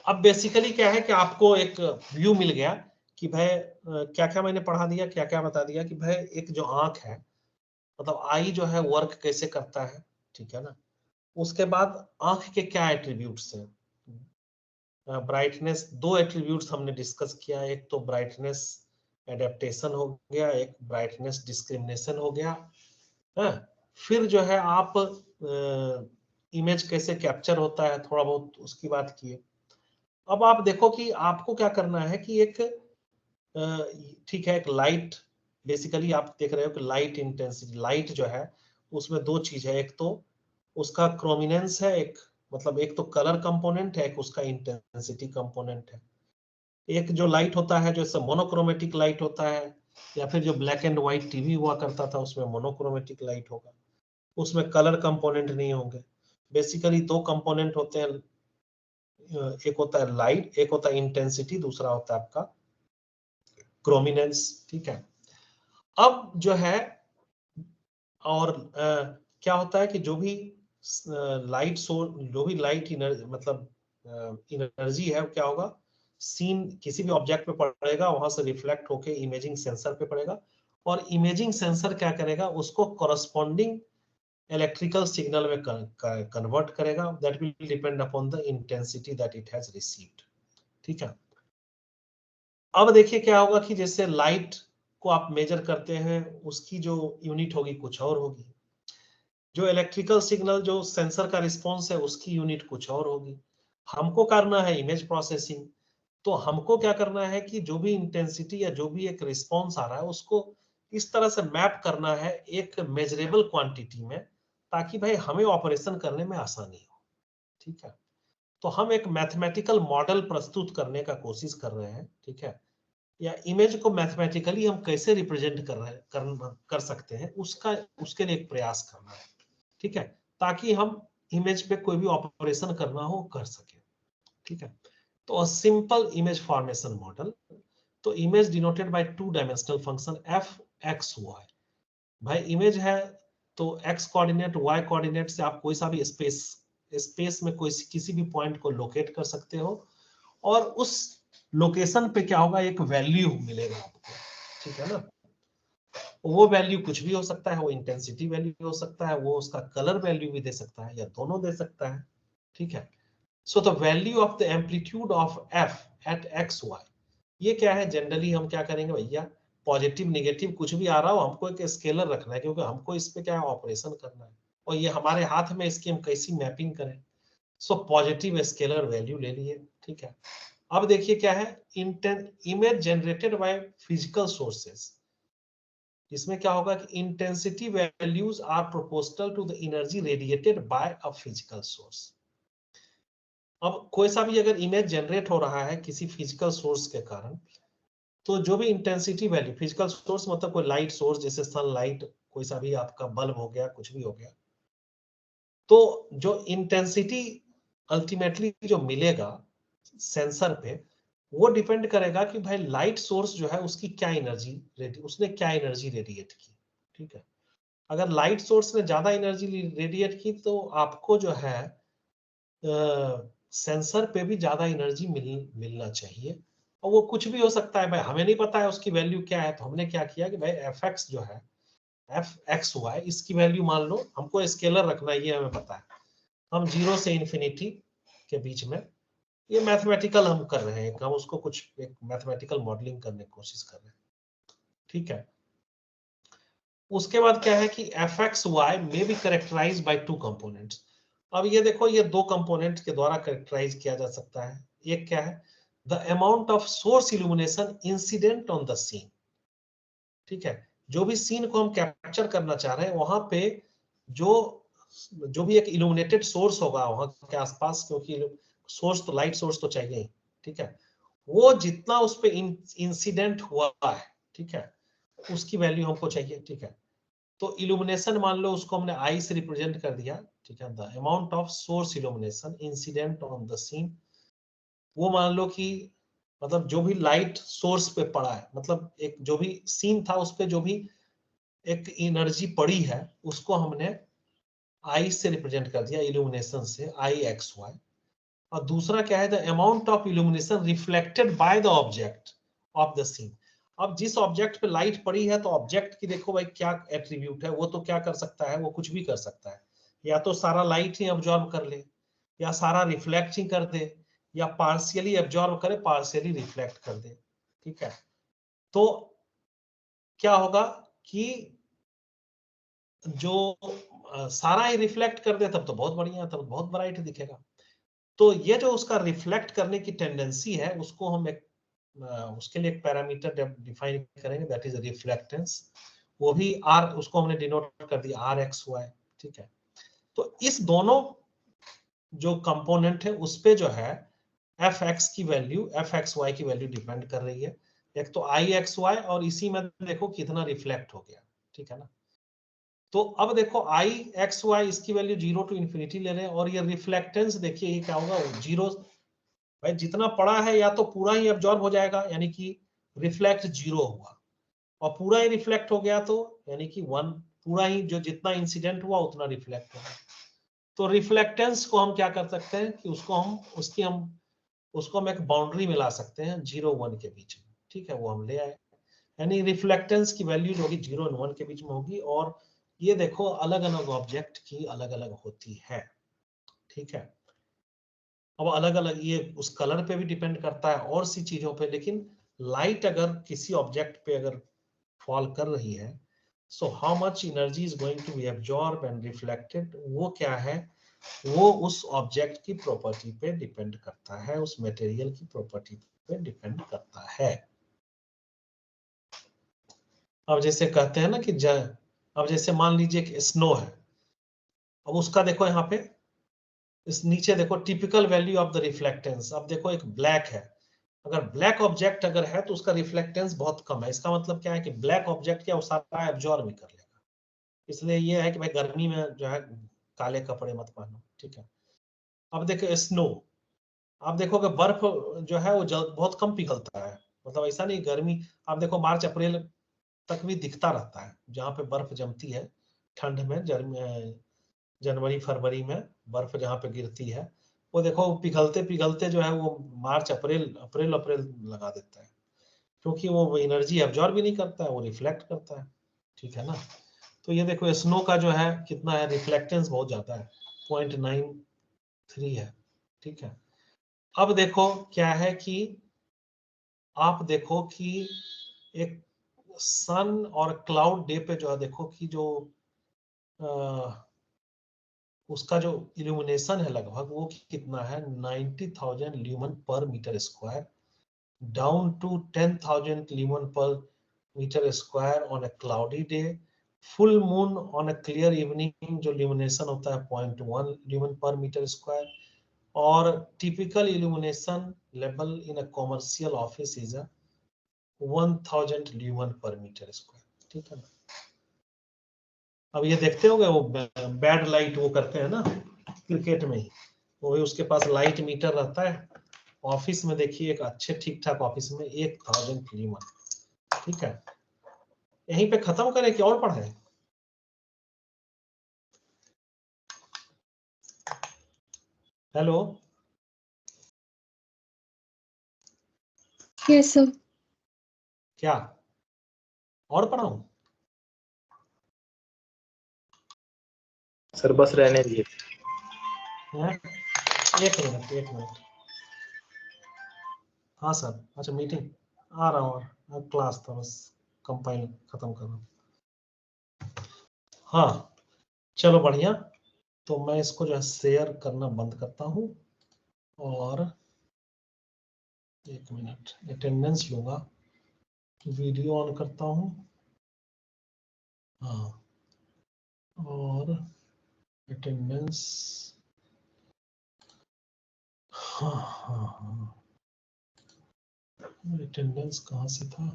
अब बेसिकली क्या है कि आपको एक व्यू मिल गया कि भाई क्या क्या मैंने पढ़ा दिया, क्या क्या बता दिया कि भाई एक जो आंख है, मतलब आई जो है वर्क कैसे करता है, ठीक है ना। उसके बाद आंख के क्या एट्रीब्यूट्स हैं, ब्राइटनेस, दो एट्रीब्यूट्स हमने डिस्कस किया, एक तो ब्राइटनेस एडेप्टेशन हो गया, एक ब्राइटनेस डिस्क्रिमिनेशन हो गया। फिर जो है आप इमेज कैसे कैप्चर होता है, थोड़ा बहुत उसकी बात किए। अब आप देखो कि आपको क्या करना है कि एक ठीक है, एक लाइट बेसिकली आप देख रहे हो कि लाइट इंटेंसिटी, लाइट जो है उसमें दो चीज है, एक तो उसका क्रोमिनेंस है, एक मतलब एक तो कलर कंपोनेंट है, एक उसका इंटेंसिटी कंपोनेंट है। एक जो लाइट होता है जैसे मोनोक्रोमेटिक लाइट होता है, या फिर जो ब्लैक एंड व्हाइट टीवी हुआ करता था उसमें मोनोक्रोमेटिक लाइट होगा, उसमें कलर कंपोनेंट नहीं होंगे। बेसिकली दो कंपोनेंट होते हैं, एक होता है लाइट, एक होता है इंटेंसिटी, दूसरा होता है आपका क्रोमिनेंस। ठीक है, अब जो है और क्या होता है कि जो भी लाइट सोर्स, जो भी लाइट मतलब एनर्जी है वो क्या होगा, सीन किसी भी ऑब्जेक्ट पे पड़ेगा, वहां से रिफ्लेक्ट होके इमेजिंग सेंसर पे पड़ेगा, और इमेजिंग सेंसर क्या करेगा, उसको कॉरस्पॉन्डिंग इलेक्ट्रिकल सिग्नल में कन्वर्ट करेगा, that will depend upon the intensity that it has received. ठीक है, अब देखिए क्या होगा कि जैसे लाइट को आप मेजर करते हैं, उसकी जो यूनिट होगी कुछ और होगी, जो इलेक्ट्रिकल सिग्नल जो सेंसर का रिस्पॉन्स है उसकी यूनिट कुछ और होगी। हमको करना है इमेज प्रोसेसिंग, तो हमको क्या करना है कि जो भी इंटेंसिटी या जो भी एक रिस्पॉन्स आ रहा है उसको इस तरह से मैप करना है एक मेजरेबल क्वांटिटी में, ताकि भाई हमें ऑपरेशन करने में आसानी हो। ठीक है, तो हम एक मैथमेटिकल मॉडल प्रस्तुत करने का कोशिश कर रहे हैं। ठीक है, या इमेज को मैथमेटिकली हम कैसे रिप्रेजेंट कर सकते हैं, उसके लिए एक प्रयास करना है। ठीक है, ताकि हम इमेज पे कोई भी ऑपरेशन करना हो कर सके। ठीक है, तो सिंपल इमेज फॉर्मेशन मॉडल, तो image denoted by two dimensional function F X Y. भाई इमेज है तो एक्स कोऑर्डिनेट वाई कोऑर्डिनेट से आप कोई सा भी स्पेस में कोई किसी भी पॉइंट को लोकेट कर सकते हो, और उस लोकेशन पे क्या होगा, एक वैल्यू मिलेगा आपको। ठीक है ना, वो वैल्यू कुछ भी हो सकता है, वो इंटेंसिटी वैल्यू हो सकता है, वो उसका कलर वैल्यू भी दे सकता है, या दोनों दे सकता है। ठीक है, so the value of the amplitude of F at X Y, ये क्या है, जनरली हम क्या करेंगे भैया, पॉजिटिव निगेटिव कुछ भी आ रहा हो हमको एक स्केलर रखना है, क्योंकि हमको इस पे क्या है ऑपरेशन करना है, और ये हमारे हाथ में इसकी हम कैसी मैपिंग करें। सो पॉजिटिव स्केलर वैल्यू ले लिए। ठीक है, अब देखिए क्या है, image generated by physical sources, इसमें क्या होगा कि intensity values are proportional to the energy radiated by a physical source. अब कोई सा भी अगर इमेज जनरेट हो रहा है किसी फिजिकल सोर्स के कारण, तो जो भी इंटेंसिटी वैल्यू, फिजिकल सोर्स मतलब कोई लाइट सोर्स जैसे सनलाइट, कोई सा भी आपका बल्ब हो गया, कुछ भी हो गया, तो जो इंटेंसिटी अल्टीमेटली जो मिलेगा सेंसर पे, वो डिपेंड करेगा कि भाई लाइट सोर्स जो है उसकी क्या एनर्जी, उसने क्या एनर्जी रेडिएट की। ठीक है, अगर लाइट सोर्स ने ज्यादा एनर्जी रेडिएट की तो आपको जो है सेंसर पे भी ज्यादा एनर्जी मिलना चाहिए, और वो कुछ भी हो सकता है, भाई हमें नहीं पता है उसकी वैल्यू क्या है, तो हमने क्या किया कि भाई एफ एक्स जो है, एफ एक्स वाई, इसकी वैल्यू मान लो, हमको स्केलर रखना है ये हमें पता है, हम 0 से इन्फिनिटी के बीच में, ये मैथमेटिकल हम कर रहे हैं, हम उसको कुछ एक मैथमेटिकल मॉडलिंग करने की कोशिश कर रहे हैं। ठीक है, उसके बाद क्या है कि एफ एक्स वाई में be characterize by two components. अब ये देखो, ये दो कंपोनेंट के द्वारा करेक्टराइज किया जा सकता है। एक क्या है, the amount of source illumination incident on the scene. ठीक है, जो भी सीन को हम कैप्चर करना चाह रहे हैं वहां पे जो भी एक इल्यूमिनेटेड सोर्स होगा वहां के आसपास, क्योंकि सोर्स तो लाइट सोर्स तो चाहिए ही। ठीक है, वो जितना उस पे इंसिडेंट हुआ है, ठीक है, उसकी वैल्यू हमको चाहिए। ठीक है, तो इल्यूमिनेशन मान लो उसको हमने आई से रिप्रेजेंट कर दिया। ठीक है, the amount of source illumination incident on the scene, वो मान लो कि मतलब जो भी लाइट सोर्स पे पड़ा है, मतलब एक जो भी सीन था उस पे जो भी एक एनर्जी पड़ी है, उसको हमने आई से रिप्रेजेंट कर दिया, इल्यूमिनेशन से, आई एक्स वाई। और दूसरा क्या है, the amount of illumination reflected by the object of the scene. अब जिस ऑब्जेक्ट पे लाइट पड़ी है, तो ऑब्जेक्ट की देखो भाई क्या एट्रीब्यूट है, वो तो क्या कर सकता है, वो कुछ भी कर सकता है, या तो सारा लाइट ही अब्जॉर्ब कर ले, या सारा रिफ्लेक्ट ही कर दे, या पार्शियली अब्जॉर्ब करे, पार्शियली रिफ्लेक्ट कर दे। ठीक है, तो क्या होगा कि जो सारा ही रिफ्लेक्ट कर दे तब तो बहुत बढ़िया, तब बहुत ब्राइट दिखेगा। तो ये जो उसका रिफ्लेक्ट करने की टेंडेंसी है, उसको हम एक उसके लिए एक पैरामीटर डिफाइन करेंगे, दैट इज रिफ्लेक्टेंस। वो भी आर, उसको हमने डिनोट कर दिया आर एक्स वाई, ठीक है। तो इस दोनों जो कंपोनेंट है उस पे जो है एफ एक्स की वैल्यू, एफ एक्स वाई की वैल्यू डिपेंड कर रही है। एक तो आई एक्स वाई, और इसी में देखो कितना रिफ्लेक्ट हो गया, ठीक है ना। तो अब देखो आई एक्स वाई, इसकी वैल्यू 0 टू इन्फिनिटी ले रहे हैं, और ये रिफ्लेक्टेंस देखिए ये क्या होगा, 0। भाई जितना पड़ा है या तो पूरा ही एब्जॉर्ब हो जाएगा, यानी कि रिफ्लेक्ट 0 हुआ, और पूरा ही रिफ्लेक्ट हो गया तो यानी कि 1, पूरा ही जो जितना इंसिडेंट हुआ उतना रिफ्लेक्ट होगा। तो रिफ्लेक्टेंस को हम क्या कर सकते हैं कि उसको हम एक बाउंड्री में ला सकते हैं 0 1 के बीच में, ठीक है, वो हम ले आए। यानी रिफ्लेक्टेंस की वैल्यू जो होगी 0 और 1 के बीच में होगी, और ये देखो अलग अलग ऑब्जेक्ट की अलग अलग होती है, ठीक है। अब अलग अलग ये उस कलर पे भी डिपेंड करता है और सी चीजों पे, लेकिन लाइट अगर किसी ऑब्जेक्ट पे अगर फॉल कर रही है, so how much energy is going to be absorb and reflected, वो क्या है, वो उस ऑब्जेक्ट की प्रॉपर्टी पे डिपेंड करता है, उस मटेरियल की प्रॉपर्टी पे डिपेंड करता है। अब जैसे कहते हैं ना कि अब जैसे मान लीजिए कि स्नो है, अब उसका देखो यहाँ पे इस नीचे देखो typical value of the reflectance. अब देखो एक ब्लैक है, अगर ब्लैक ऑब्जेक्ट अगर है तो उसका रिफ्लेक्टेंस बहुत कम है। इसका मतलब क्या है कि ब्लैक ऑब्जेक्ट क्या, वो सारा एब्जॉर्ब भी कर लेगा। इसलिए ये है कि भाई गर्मी में जो है काले कपड़े मत पहनो, ठीक है। अब देखो स्नो, आप देखोगे बर्फ जो है वो बहुत कम पिघलता है, मतलब ऐसा नहीं गर्मी, आप देखो मार्च अप्रैल तक भी दिखता रहता है जहाँ पे बर्फ जमती है ठंड में, जनवरी फरवरी में बर्फ जहाँ पे गिरती है, वो देखो पिघलते पिघलते जो है वो मार्च अप्रैल लगा देता है, क्योंकि वो एनर्जी एब्जॉर्ब भी नहीं करता है, वो रिफ्लेक्ट करता है, ठीक है ना। तो ये देखो स्नो का जो है कितना है, रिफ्लेक्टेंस बहुत ज्यादा है, 0.93 है, ठीक है। अब देखो क्या है कि आप देखो कि एक सन और क्लाउड डे पे जो है देखो कि जो उसका जो इल्यूमिनेशन है लगभग वो कितना है, 90,000 lumen per metre square, down to 10,000 lumen per metre square on a cloudy day. Full moon on a clear evening जो इल्यूमिनेशन होता है 0.1 ल्यूमन पर मीटर स्क्वायर, और typical illumination level in a commercial office is 1000 lumen per metre square, ठीक है ना। अब ये देखते होंगे वो बैड लाइट वो करते हैं ना क्रिकेट में ही, वो भी उसके पास लाइट मीटर रहता है। ऑफिस में देखिए एक अच्छे ठीक ठाक ऑफिस में 1000 ल्यूमन, ठीक है। यहीं पे खत्म करें कि और पढ़ें? Hello,
yes sir.
क्या और पढ़ाऊं?
सर बस रहने दिए।
हैं? एक मिनट। हाँ सर, अच्छा मीटिंग आ रहा हूँ, और क्लास था बस कंपाइल खत्म कर रहा हूँ। हाँ चलो बढ़िया, तो मैं इसको जो है शेयर करना बंद करता हूँ, और एक मिनट अटेंडेंस लूंगा, वीडियो ऑन करता हूँ, हाँ, और अटेंडेंस, हाँ, अटेंडेंस कहाँ से था,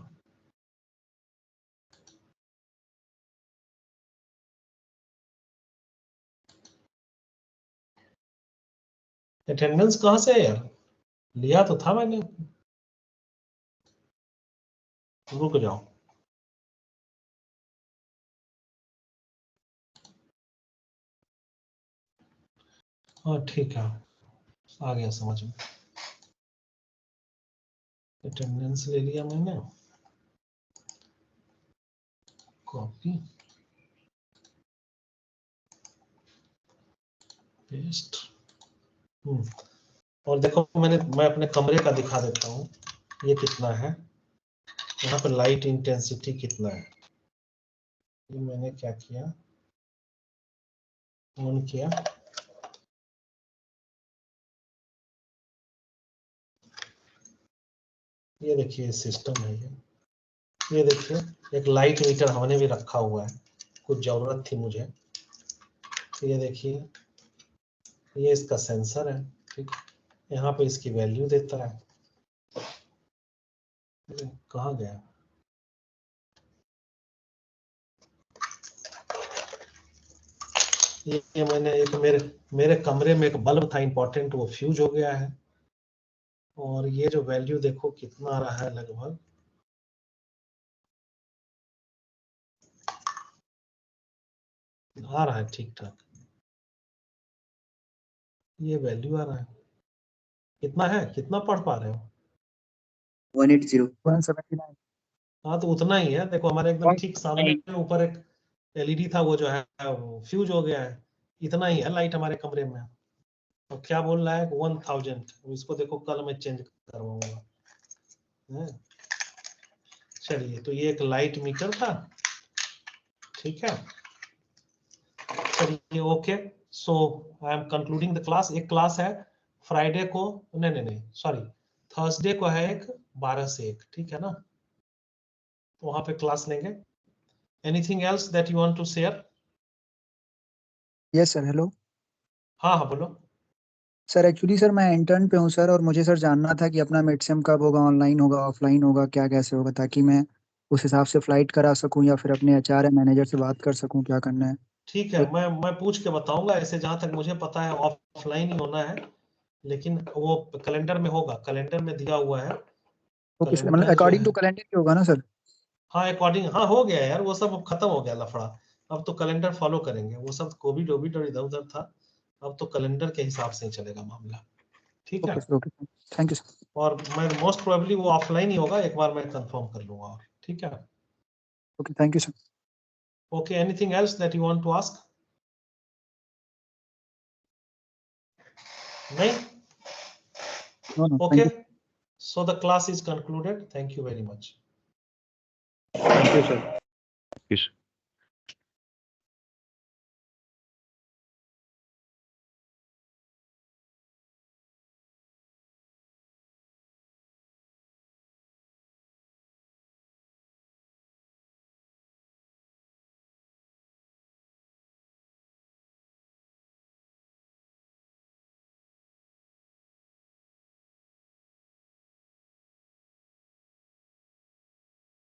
अटेंडेंस कहाँ से है यार, लिया तो था मैंने, रुक जाओ। हाँ ठीक है, आ गया समझ में, अटेंडेंस ले लिया मैंने, कॉपी पेस्ट, और देखो मैं अपने कमरे का दिखा देता हूँ, ये कितना है, यहाँ पे लाइट इंटेंसिटी कितना है। ये मैंने क्या किया, ऑन किया, ये देखिए सिस्टम है ये देखिए एक लाइट मीटर हमने भी रखा हुआ है, कुछ जरूरत थी मुझे। ये देखिए ये इसका सेंसर है, ठीक है, यहाँ पे इसकी वैल्यू देता है। कहाँ गया? ये मैंने एक मेरे कमरे में एक बल्ब था इंपॉर्टेंट, वो फ्यूज हो गया है। और ये जो वैल्यू देखो कितना आ रहा है, लगभग आ रहा है ठीक ठाक, ये वैल्यू आ रहा है। कितना है, कितना पढ़ पा रहे हो?
180 179।
हाँ तो उतना ही है, देखो हमारे एकदम ठीक सामने ऊपर एक एलईडी था, वो जो है फ्यूज हो गया है। इतना ही है लाइट हमारे कमरे में। और क्या बोल रहा है 1000, इसको देखो कल मैं चेंज करवाऊंगा। चलिए तो ये एक लाइट मीटर था, ठीक है। चलिए okay, so I am concluding the class. एक क्लास है फ्राइडे को, नहीं सॉरी, थर्सडे को है एक 12 से 1, ठीक है ना, तो वहां पे क्लास लेंगे। Anything else that you want to share?
Yes sir, hello
हाँ हाँ बोलो।
सर। एक्चुअली सर मैं इंटर्न पे हूँ सर, और मुझे सर जानना था कि अपना मिड सेम कब होगा, ऑनलाइन होगा, ऑफलाइन होगा, क्या कैसे होगा, ताकि मैं उस हिसाब से फ्लाइट करा सकूं या फिर अपने एचआर या मैनेजर से बात कर सकूं क्या करना है।
ठीक है, मैं पूछ के बताऊंगा। ऐसे जहां तक मुझे पता है ऑफलाइन ही होना है, लेकिन वो कैलेंडर में होगा, कैलेंडर में दिया हुआ है।
ओके सर, मतलब
कैलेंडर जो
अकॉर्डिंग टू
है,
कैलेंडर ही होगा ना सर?
हाँ अकॉर्डिंग, हाँ हो गया यार, वो सब खत्म हो गया लफड़ा। अब तो कैलेंडर फॉलो करेंगे, वो सब कोविड ओविड और इधर उधर था, अब तो कैलेंडर के हिसाब से ही चलेगा मामला, ठीक है।
Okay sir, okay, thank you sir.
और मैं मोस्ट प्रोबेबली वो ऑफलाइन ही होगा, एक बार मैं कंफर्म कर लूंगा। और ठीक है,
okay, thank you sir.
Okay, anything else that you want to ask? नहीं?
No no, thank
Okay,
you.
so the class is concluded. Thank you very much.
Thank you sir.
Yes.